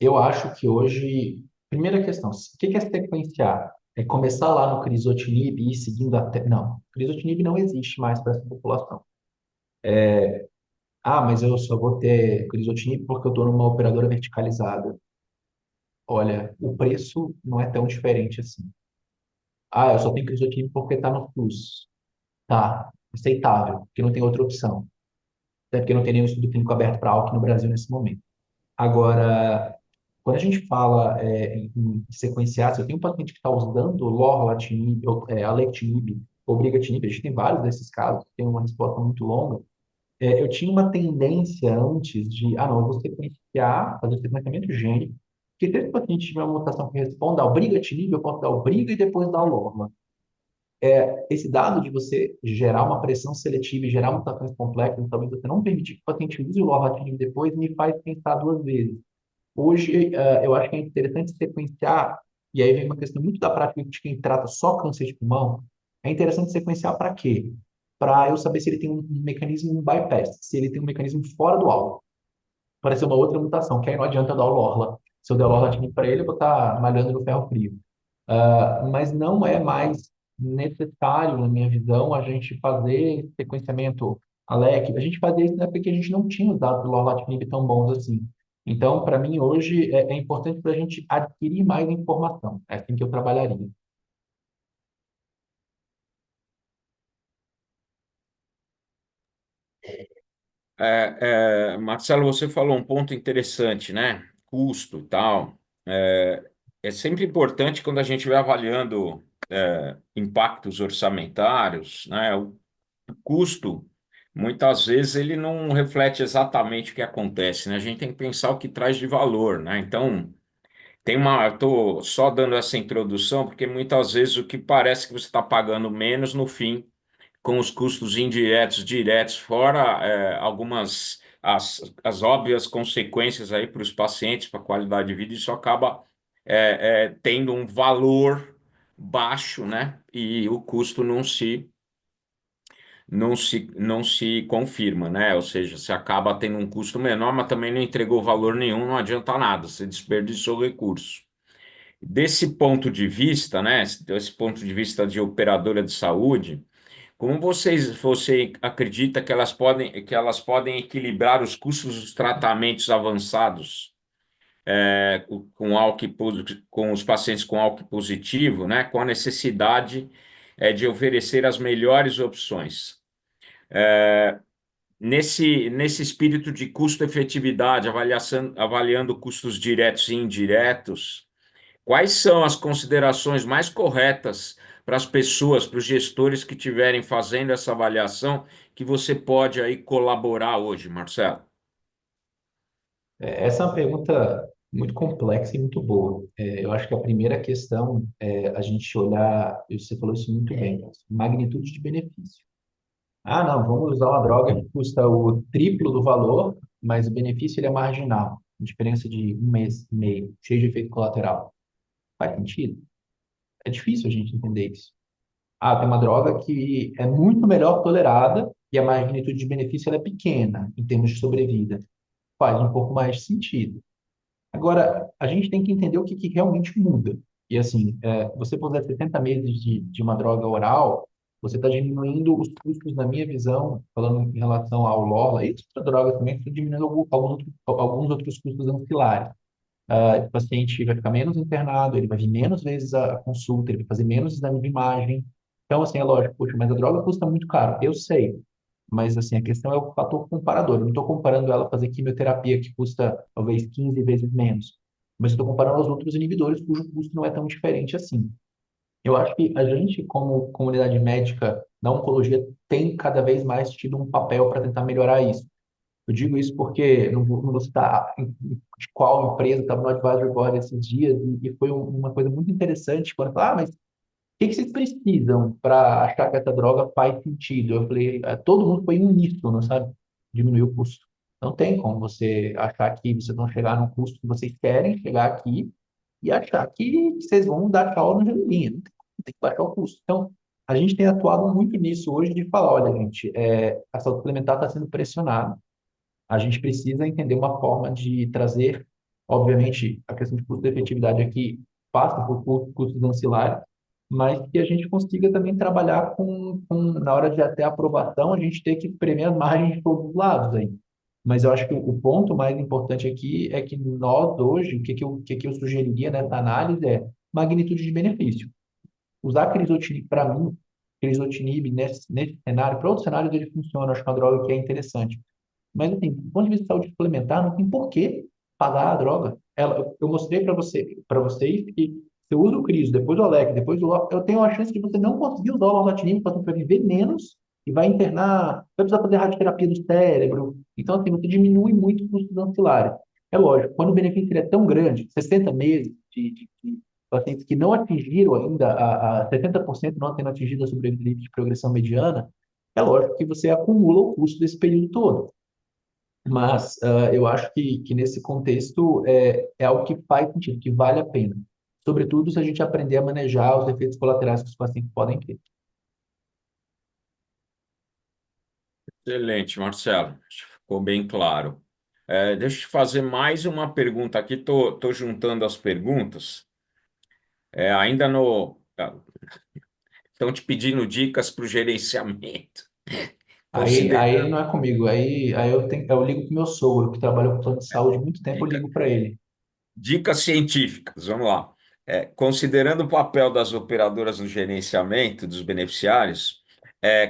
Eu acho que hoje, primeira questão, o que é sequenciar? É começar lá no crisotinib e ir seguindo até. Não, crisotinib não existe mais para essa população. Ah, mas eu só vou ter crisotinib porque eu estou numa operadora verticalizada. Olha, o preço não é tão diferente assim. Ah, eu só tenho crisotinib porque está no SUS. Tá, aceitável, porque não tem outra opção. Até porque não tem nenhum estudo clínico aberto para ALK no Brasil nesse momento. Agora, quando a gente fala em sequenciar, se eu tenho um paciente que está usando lorlatinib, ou alectinib, ou brigatinib, a gente tem vários desses casos, que tem uma resposta muito longa. Eu tinha uma tendência antes de, não, eu vou sequenciar, fazer o sequenciamento gênico, porque se esse paciente tiver uma mutação que responda ao brigatinib, eu posso dar o briga e depois dar o lorla. Esse dado de você gerar uma pressão seletiva e gerar mutações complexas, talvez você não permitir que o paciente use o lorlatinib depois, me faz pensar 2 vezes. Hoje, eu acho que é interessante sequenciar, e aí vem uma questão muito da prática de quem trata só câncer de pulmão. É interessante sequenciar para quê? Para eu saber se ele tem um mecanismo bypass, se ele tem um mecanismo fora do alvo. Pode ser uma outra mutação, que aí não adianta dar o Lorla. Se eu der o Lorlatinib para ele, eu vou estar malhando no ferro frio. Mas não é mais necessário, na minha visão, a gente fazer sequenciamento ALEC. A gente fazia isso na época que a gente não tinha os dados do lorlatinib tão bons assim. Então, para mim, hoje, é importante para a gente adquirir mais informação. É assim que eu trabalharia. Marcelo, você falou um ponto interessante, né? Custo e tal. É sempre importante quando a gente vai avaliando impactos orçamentários, né? O custo, muitas vezes, ele não reflete exatamente o que acontece, né? A gente tem que pensar o que traz de valor, né? Então, estou só dando essa introdução, porque muitas vezes o que parece que você está pagando menos, no fim com os custos indiretos, diretos, fora as óbvias consequências aí para os pacientes, para a qualidade de vida, isso acaba tendo um valor baixo, né? E o custo não se confirma, né? Ou seja, você acaba tendo um custo menor, mas também não entregou valor nenhum, não adianta nada, você desperdiçou recurso. Desse ponto de vista, né? Desse ponto de vista de operadora de saúde, como você acredita que elas podem equilibrar os custos dos tratamentos avançados com os pacientes com álcool positivo, né? Com a necessidade de oferecer as melhores opções? Nesse espírito de custo-efetividade, avaliando custos diretos e indiretos, quais são as considerações mais corretas para as pessoas, para os gestores que estiverem fazendo essa avaliação, que você pode aí colaborar hoje, Marcelo? Essa é uma pergunta muito complexa e muito boa. Eu acho que a primeira questão é a gente olhar, e você falou isso muito bem, magnitude de benefício. Ah, não, vamos usar uma droga que custa o triplo do valor, mas o benefício ele é marginal, diferença de um mês e meio, cheio de efeito colateral. Faz sentido? É difícil a gente entender isso. Ah, tem uma droga que é muito melhor tolerada e a magnitude de benefício ela é pequena em termos de sobrevida. Faz um pouco mais de sentido. Agora, a gente tem que entender o que realmente muda. E assim, você puser 70 meses de uma droga oral, você está diminuindo os custos, na minha visão, falando em relação ao LORLA, e outra droga também, você está diminuindo alguns outros custos ancilares. O paciente vai ficar menos internado, ele vai vir menos vezes a consulta, ele vai fazer menos exame de imagem. Então, assim, é lógico, poxa, mas a droga custa muito caro, eu sei. Mas, assim, a questão é o fator comparador. Eu não estou comparando ela a fazer quimioterapia, que custa talvez 15 vezes menos. Mas estou comparando aos outros inibidores, cujo custo não é tão diferente assim. Eu acho que a gente, como comunidade médica da oncologia, tem cada vez mais tido um papel para tentar melhorar isso. Eu digo isso porque não vou citar de qual empresa estava no Advisory Board esses dias e foi uma coisa muito interessante quando falaram, mas o que vocês precisam para achar que essa droga faz sentido? Eu falei, todo mundo foi uníssono, sabe? Diminuir o custo. Não tem como você achar que vocês vão chegar num custo que vocês querem chegar aqui e achar que vocês vão dar tchau no janelinha. Não tem, tem que baixar o custo. Então, a gente tem atuado muito nisso hoje de falar, olha, gente, a saúde suplementar está sendo pressionada, a gente precisa entender uma forma de trazer, obviamente, a questão de custo-efetividade aqui passa por custos ancilares, mas que a gente consiga também trabalhar na hora de até aprovação, a gente ter que premer as margens de todos os lados aí. Mas eu acho que o ponto mais importante aqui é que nós, hoje, o que eu sugeriria nessa análise é magnitude de benefício. Usar crisotinib, para mim, crisotinib nesse cenário, para outros cenários ele funciona, acho que é uma droga que é interessante. Mas, assim, do ponto de vista de saúde suplementar, não tem por que pagar a droga. Eu mostrei para vocês que você usa o Cris, depois o Alec, depois o LOR, eu tenho a chance de você não conseguir usar o lorlatinib, você vai viver menos e vai internar, vai precisar fazer radioterapia do cérebro. Então, assim, você diminui muito os custos ancilares. É lógico, quando o benefício ele é tão grande, 60 meses de pacientes que não atingiram ainda, 70% não tendo atingido a sobrevivência de progressão mediana, é lógico que você acumula o custo desse período todo. Mas eu acho que nesse contexto é algo que faz sentido, que vale a pena. Sobretudo se a gente aprender a manejar os efeitos colaterais que os pacientes podem ter. Excelente, Marcelo. Acho que ficou bem claro. Deixa eu te fazer mais uma pergunta aqui. Tô juntando as perguntas. Ainda no. Estão te pedindo dicas para o gerenciamento. Aí Considerando não é comigo, aí eu ligo para o meu sogro, que trabalhou com plano de saúde há muito tempo, eu dica, ligo para ele. dicas científicas, vamos lá. Considerando o papel das operadoras no gerenciamento dos beneficiários,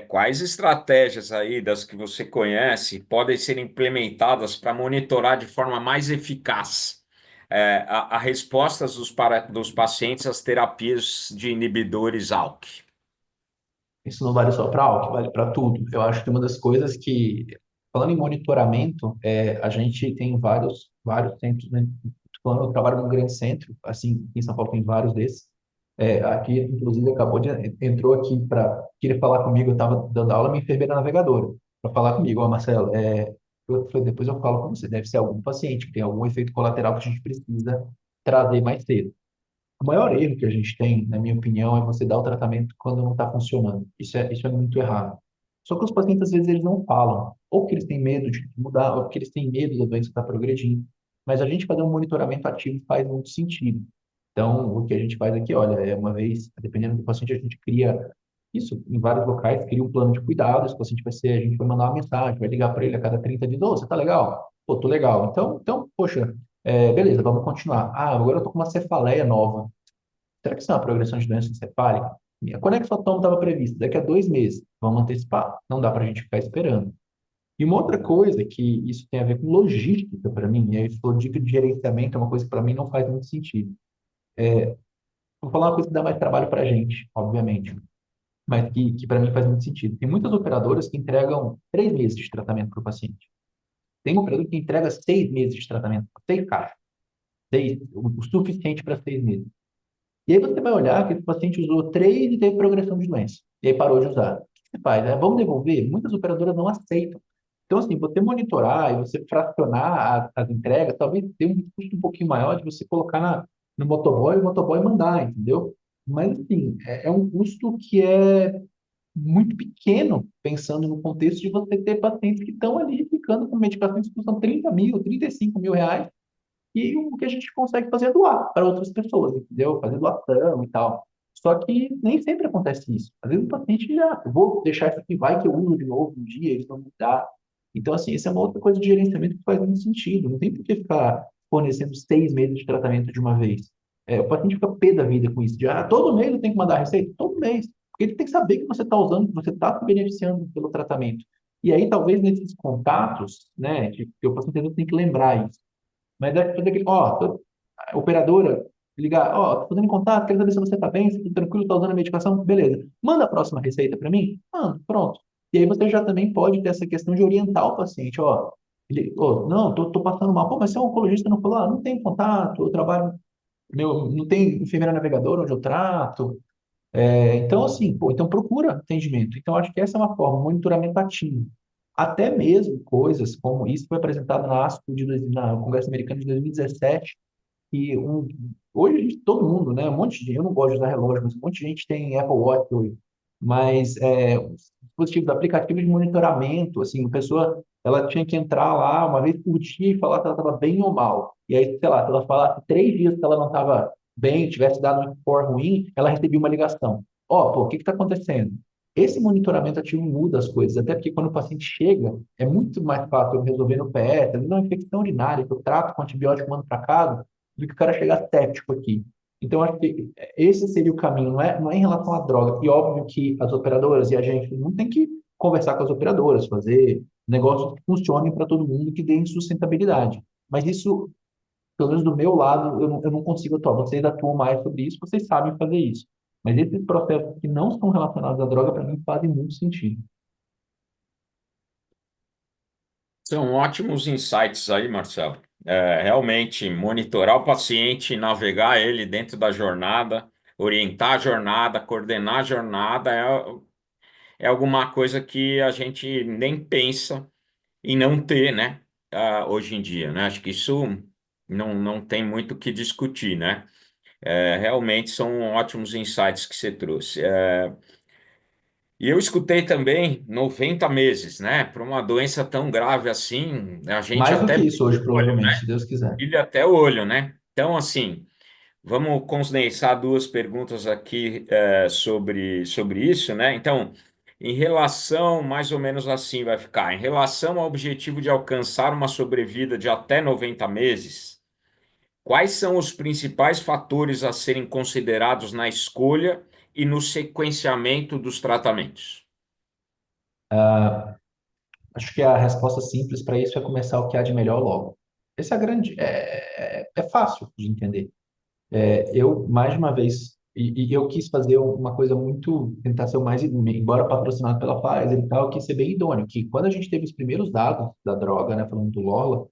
quais estratégias aí das que você conhece podem ser implementadas para monitorar de forma mais eficaz a respostas dos pacientes às terapias de inibidores ALK? Isso não vale só para álcool, vale para tudo. Eu acho que uma das coisas que, falando em monitoramento, a gente tem vários centros, né? Eu trabalho num grande centro, assim, em São Paulo tem vários desses. Aqui, inclusive, entrou aqui para querer falar comigo. Eu estava dando aula, minha enfermeira navegadora, para falar comigo. Ó, Marcelo, depois eu falo com você. Deve ser algum paciente que tem algum efeito colateral que a gente precisa trazer mais cedo. O maior erro que a gente tem, na minha opinião, é você dar o tratamento quando não está funcionando. Isso é muito errado. Só que os pacientes, às vezes, eles não falam. Ou porque eles têm medo de mudar, ou porque eles têm medo da doença estar progredindo. Mas a gente fazer um monitoramento ativo faz muito sentido. Então, o que a gente faz aqui, olha, é uma vez, dependendo do paciente, a gente cria isso em vários locais, cria um plano de cuidados. O paciente vai ser, a gente vai mandar uma mensagem, vai ligar para ele a cada 30 dias. Ô, você tá legal? Pô, tô legal. Então, poxa, beleza, vamos continuar. Ah, agora eu tô com uma cefaleia nova. Será que isso é uma progressão de doença encefálica? Quando é que sua toma estava prevista? Daqui a 2 meses. Vamos antecipar. Não dá para a gente ficar esperando. E uma outra coisa que isso tem a ver com logística para mim, e aí falou dica de gerenciamento, é uma coisa que para mim não faz muito sentido. Vou falar uma coisa que dá mais trabalho para a gente, obviamente, mas que para mim faz muito sentido. Tem muitas operadoras que entregam 3 meses de tratamento para o paciente. Tem uma operadora que entrega 6 meses de tratamento, 6 caixas, o suficiente para 6 meses. E aí você vai olhar que esse paciente usou três e teve progressão de doença. E aí parou de usar. O que você faz? Vamos devolver? Muitas operadoras não aceitam. Então, assim, você monitorar e você fracionar as entregas, talvez tenha um custo um pouquinho maior de você colocar no motoboy e o motoboy mandar, entendeu? Mas, assim, é um custo que é muito pequeno, pensando no contexto de você ter pacientes que estão ali ficando com medicações que custam 30 mil, 35 mil reais e o que a gente consegue fazer é doar para outras pessoas, entendeu? Fazer doação e tal. Só que nem sempre acontece isso. Às vezes o paciente já, vou deixar isso aqui, vai que eu uso de novo um dia, eles vão mudar. Então, assim, isso é uma outra coisa de gerenciamento que faz muito sentido. Não tem por que ficar fornecendo 6 meses de tratamento de uma vez. O paciente fica pé da vida com isso. Todo mês eu tenho que mandar receita? Todo mês. Porque ele tem que saber que você está usando, que você está se beneficiando pelo tratamento. E aí, talvez nesses contatos, né, que o paciente tem que lembrar isso. Mas é fazer aquele, a operadora, ligar, tô fazendo em contato, quero saber se você está bem, se está tranquilo, está usando a medicação, beleza. Manda a próxima receita para mim? Manda, pronto. E aí você já também pode ter essa questão de orientar o paciente, não, tô passando mal. Pô, mas se o oncologista não falou, não tem contato, eu trabalho, não tem enfermeira navegadora onde eu trato. Então, assim, pô, então procura atendimento. Então, acho que essa é uma forma, um monitoramento ativo. Até mesmo coisas como isso foi apresentado na ASCO na Congresso Americano de 2017, e hoje todo mundo, né, um monte de gente, eu não gosto de usar relógio, mas um monte de gente tem Apple Watch hoje, mas os dispositivos, aplicativos de monitoramento, assim, a pessoa, ela tinha que entrar lá uma vez por dia e falar se ela estava bem ou mal, e aí, sei lá, se ela falasse 3 dias que ela não estava bem, tivesse dado um score ruim, ela recebia uma ligação. Pô, o que está acontecendo? Esse monitoramento ativo muda as coisas, até porque quando o paciente chega, é muito mais fácil eu resolver no PS, às vezes é uma infecção urinária que eu trato com antibiótico, mando para casa, do que o cara chegar cético aqui. Então, acho que esse seria o caminho, não é em relação à droga. E óbvio que as operadoras e a gente não tem que conversar com as operadoras, fazer negócios que funcionem para todo mundo, que deem sustentabilidade. Mas isso, pelo menos do meu lado, eu não consigo atuar. Vocês atuam mais sobre isso, vocês sabem fazer isso. Mas esses processos que não estão relacionados à droga, para mim, fazem muito sentido. São ótimos insights aí, Marcelo. Realmente, monitorar o paciente, navegar ele dentro da jornada, orientar a jornada, coordenar a jornada, é alguma coisa que a gente nem pensa em não ter, né? Hoje em dia, né? Acho que isso não tem muito o que discutir, né? Realmente são ótimos insights que você trouxe. E eu escutei também 90 meses, né? Para uma doença tão grave assim, a gente Mais do até que isso brilha hoje, o olho, provavelmente, né? se Deus quiser. Brilha até o olho, né? Então, assim, vamos condensar duas perguntas aqui sobre isso, né? Então, em relação, mais ou menos assim vai ficar, em relação ao objetivo de alcançar uma sobrevida de até 90 meses, quais são os principais fatores a serem considerados na escolha e no sequenciamento dos tratamentos? Acho que a resposta simples para isso é começar o que há de melhor logo. Esse é grande, é fácil de entender. Eu, mais uma vez, e eu quis fazer uma coisa muito, tentar ser o mais, embora patrocinado pela Pfizer e tal, eu quis ser bem idôneo, que quando a gente teve os primeiros dados da droga, né, falando do Lola,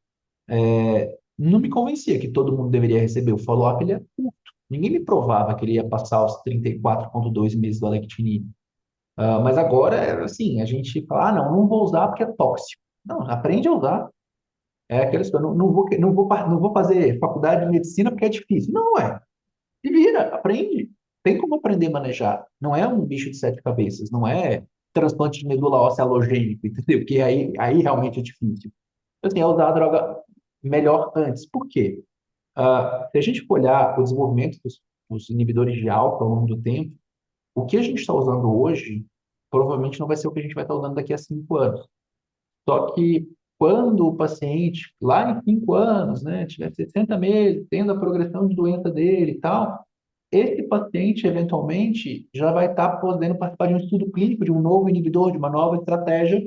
não me convencia que todo mundo deveria receber. O follow-up ele é curto. Ninguém me provava que ele ia passar os 34,2 meses do Alectinib. Mas agora, assim, a gente fala, não, não vou usar porque é tóxico. Não, aprende a usar. É aquela história, não vou fazer faculdade de medicina porque é difícil. Não é. Se vira, aprende. Tem como aprender a manejar. Não é um bicho de sete cabeças, não é transplante de medula óssea halogênico, entendeu? Porque aí realmente é difícil. Assim, é usar a droga melhor antes. Por quê? Se a gente for olhar o desenvolvimento dos inibidores de álcool ao longo do tempo, o que a gente está usando hoje provavelmente não vai ser o que a gente vai estar usando daqui a 5 anos. Só que quando o paciente, lá em 5 anos, né, tiver 60 meses, tendo a progressão de doença dele e tal, esse paciente, eventualmente, já vai estar podendo participar de um estudo clínico, de um novo inibidor, de uma nova estratégia,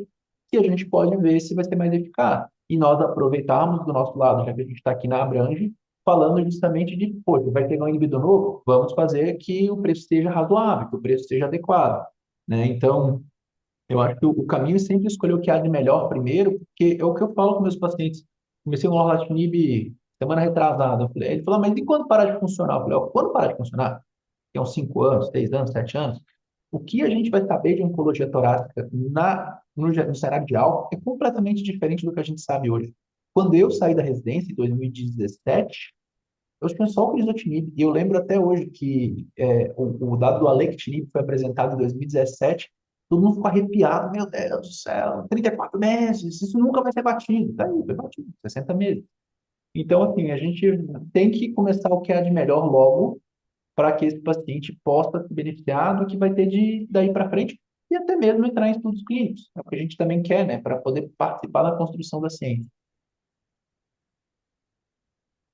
que a gente pode ver se vai ser mais eficaz. E nós aproveitarmos do nosso lado, já que a gente está aqui na Abrange, falando justamente de, pô, vai pegar um inibidor novo, vamos fazer que o preço seja razoável, que o preço seja adequado, né? Então, eu acho que o caminho é sempre escolher o que há de melhor primeiro, porque é o que eu falo com meus pacientes. Comecei o Lorlatinib semana retrasada. Ele falou, mas e quando parar de funcionar? Eu falei, ó, quando parar de funcionar? Tem uns 5 anos, 6 anos, 7 anos. O que a gente vai saber de oncologia torácica no cenário de álcool é completamente diferente do que a gente sabe hoje. Quando eu saí da residência, em 2017, eu tinha só o crizotinib. E eu lembro até hoje que o dado do alectinib foi apresentado em 2017. Todo mundo ficou arrepiado. Meu Deus do céu, 34 meses, isso nunca vai ser batido. Tá aí, foi batido, 60 meses. Então, assim, a gente tem que começar o que há de melhor logo para que esse paciente possa se beneficiar do que vai ter daí para frente e até mesmo entrar em estudos clínicos. É o que a gente também quer, né, para poder participar da construção da ciência.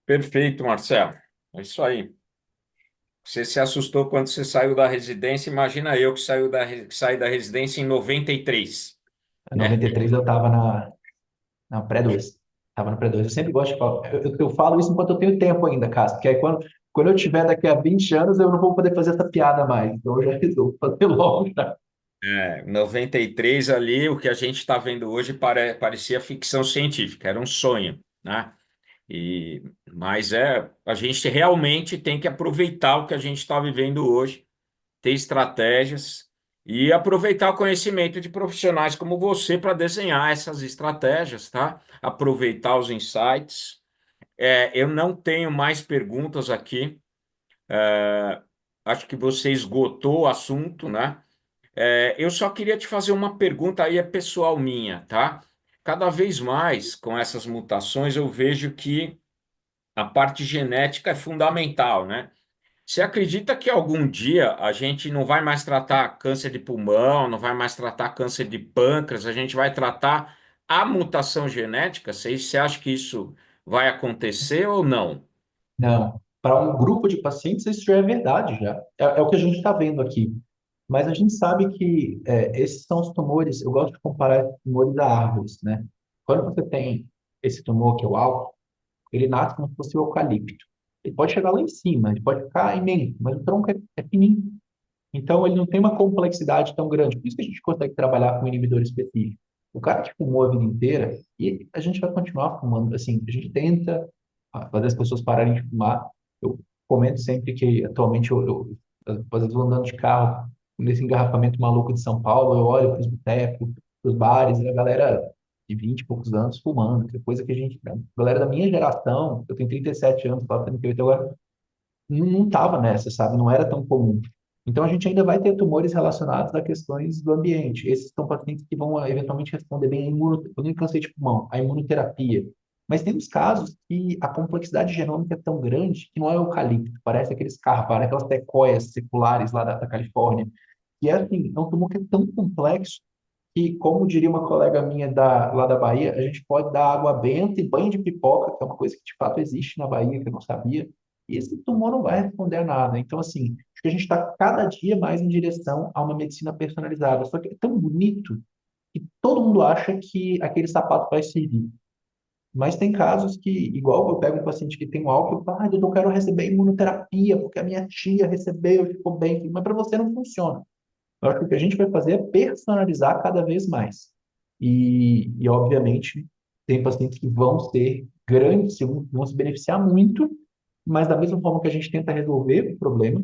Perfeito, Marcelo. É isso aí. Você se assustou quando você saiu da residência, imagina eu que saí da residência em 93, Em né? 93 eu estava na pré-2. Estava na pré-2. Eu sempre gosto de falar. Eu falo isso enquanto eu tenho tempo ainda, Cássio, porque aí quando eu tiver daqui a 20 anos, eu não vou poder fazer essa piada mais. Então eu já resolvo fazer logo já. 93 ali, o que a gente está vendo hoje parecia ficção científica, era um sonho, né? Mas a gente realmente tem que aproveitar o que a gente está vivendo hoje, ter estratégias e aproveitar o conhecimento de profissionais como você para desenhar essas estratégias, tá? Aproveitar os insights. Eu não tenho mais perguntas aqui. Acho que você esgotou o assunto, né? Eu só queria te fazer uma pergunta aí, é pessoal minha, tá? Cada vez mais, com essas mutações, eu vejo que a parte genética é fundamental, né? Você acredita que algum dia a gente não vai mais tratar câncer de pulmão, não vai mais tratar câncer de pâncreas, a gente vai tratar a mutação genética? Você acha que isso vai acontecer ou não? Não. Para um grupo de pacientes, isso já é verdade, já. É o que a gente está vendo aqui. Mas a gente sabe que esses são os tumores, eu gosto de comparar esses tumores a árvores, né? Quando você tem esse tumor, que é o álcool, ele nasce como se fosse o eucalipto. Ele pode chegar lá em cima, ele pode ficar imenso, mas o tronco é fininho. Então, ele não tem uma complexidade tão grande. Por isso que a gente consegue trabalhar com um inibidor específico. O cara que fumou a vida inteira, e a gente vai continuar fumando. Assim, a gente tenta fazer as pessoas pararem de fumar. Eu comento sempre que, atualmente, às vezes, vou andando de carro, nesse engarrafamento maluco de São Paulo, eu olho para os botecos, para os bares, e a galera de 20 e poucos anos fumando, que é coisa que a gente... A galera da minha geração, eu tenho 37 anos, faço 38 agora, não estava nessa, sabe? Não era tão comum. Então, a gente ainda vai ter tumores relacionados a questões do ambiente. Esses são pacientes que vão eventualmente responder bem à eu nem cansei de pulmão, à imunoterapia. Mas tem uns casos que a complexidade genômica é tão grande que não é eucalipto, parece aqueles carvalho, aquelas sequoias seculares lá da Califórnia. E é assim, é um tumor que é tão complexo que, como diria uma colega minha lá da Bahia, a gente pode dar água benta e banho de pipoca, que é uma coisa que de fato existe na Bahia, que eu não sabia, e esse tumor não vai responder a nada. Então, assim, acho que a gente está cada dia mais em direção a uma medicina personalizada. Só que é tão bonito que todo mundo acha que aquele sapato vai servir. Mas tem casos que, igual eu pego um paciente que tem um álcool, eu falo, doutor, eu quero receber imunoterapia, porque a minha tia recebeu e ficou bem. Mas para você não funciona. Eu acho que o que a gente vai fazer é personalizar cada vez mais. Obviamente, tem pacientes que vão ser grandes vão se beneficiar muito, mas da mesma forma que a gente tenta resolver o problema,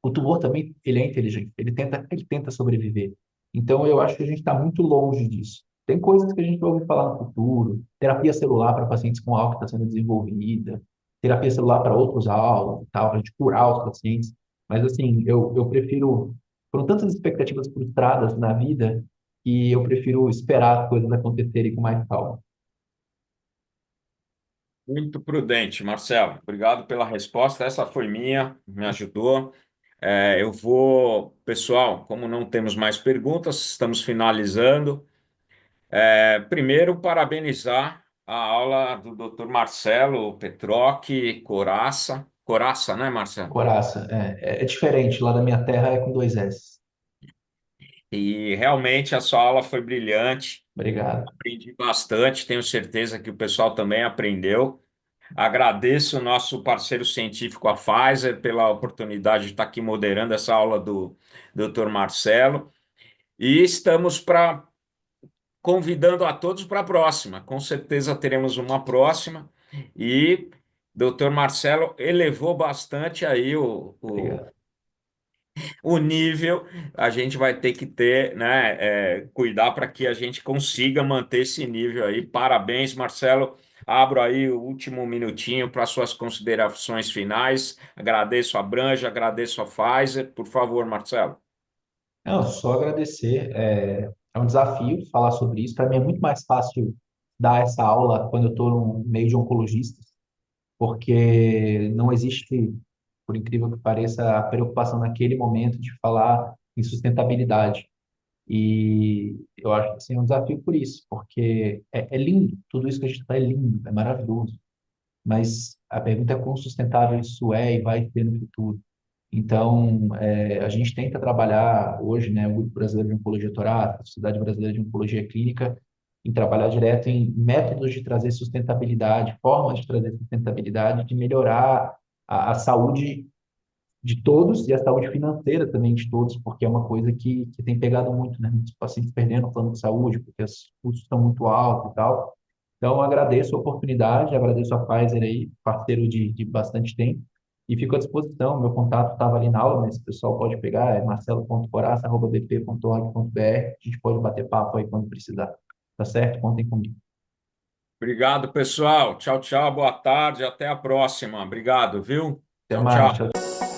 o tumor também, ele é inteligente, ele tenta sobreviver. Então, eu acho que a gente está muito longe disso. Tem coisas que a gente vai ouvir falar no futuro, terapia celular para pacientes com álcool está sendo desenvolvida, terapia celular para outros alvos, tal, para a gente curar os pacientes. Mas, assim, eu prefiro, foram tantas expectativas frustradas na vida, que eu prefiro esperar as coisas acontecerem com mais calma. Muito prudente, Marcelo. Obrigado pela resposta. Essa foi minha, me ajudou. Eu vou, pessoal, como não temos mais perguntas, estamos finalizando. Primeiro, parabenizar a aula do Dr. Marcelo Petroc Coraça. Coraça, né, Marcelo? Coraça, é diferente, lá da minha terra é com dois S. E realmente a sua aula foi brilhante. Obrigado. Aprendi bastante, tenho certeza que o pessoal também aprendeu. Agradeço o nosso parceiro científico, a Pfizer, pela oportunidade de estar aqui moderando essa aula do Dr. Marcelo. E estamos convidando a todos para a próxima. Com certeza teremos uma próxima. E Dr. Marcelo elevou bastante aí Obrigado. o nível. A gente vai ter que ter, né, cuidar para que a gente consiga manter esse nível aí. Parabéns, Marcelo. Abro aí o último minutinho para suas considerações finais. Agradeço a Branja, agradeço a Pfizer. Por favor, Marcelo. Não, só agradecer. É um desafio falar sobre isso. Para mim é muito mais fácil dar essa aula quando eu estou no meio de oncologistas, porque não existe, por incrível que pareça, a preocupação naquele momento de falar em sustentabilidade. E eu acho que assim, é um desafio por isso, porque é lindo, tudo isso que a gente faz é lindo, é maravilhoso, mas a pergunta é quão sustentável isso é e vai ser no futuro. Então, a gente tenta trabalhar hoje, né, o Grupo Brasileiro de Oncologia Torácica, a Sociedade Brasileira de Oncologia Clínica, em trabalhar direto em métodos de trazer sustentabilidade, formas de trazer sustentabilidade, de melhorar a saúde de todos e a saúde financeira também de todos, porque é uma coisa que tem pegado muito, né? Muitos pacientes perdendo o plano de saúde, porque os custos estão muito altos e tal. Então, agradeço a oportunidade, agradeço a Pfizer aí, parceiro de bastante tempo, e fico à disposição. Meu contato estava ali na aula, mas o pessoal pode pegar, é marcelo.coraça@bp.org.br. A gente pode bater papo aí quando precisar. Tá certo? Contem comigo. Obrigado, pessoal. Tchau, tchau. Boa tarde. Até a próxima. Obrigado, viu? Até Tchau, mais. tchau. Tchau.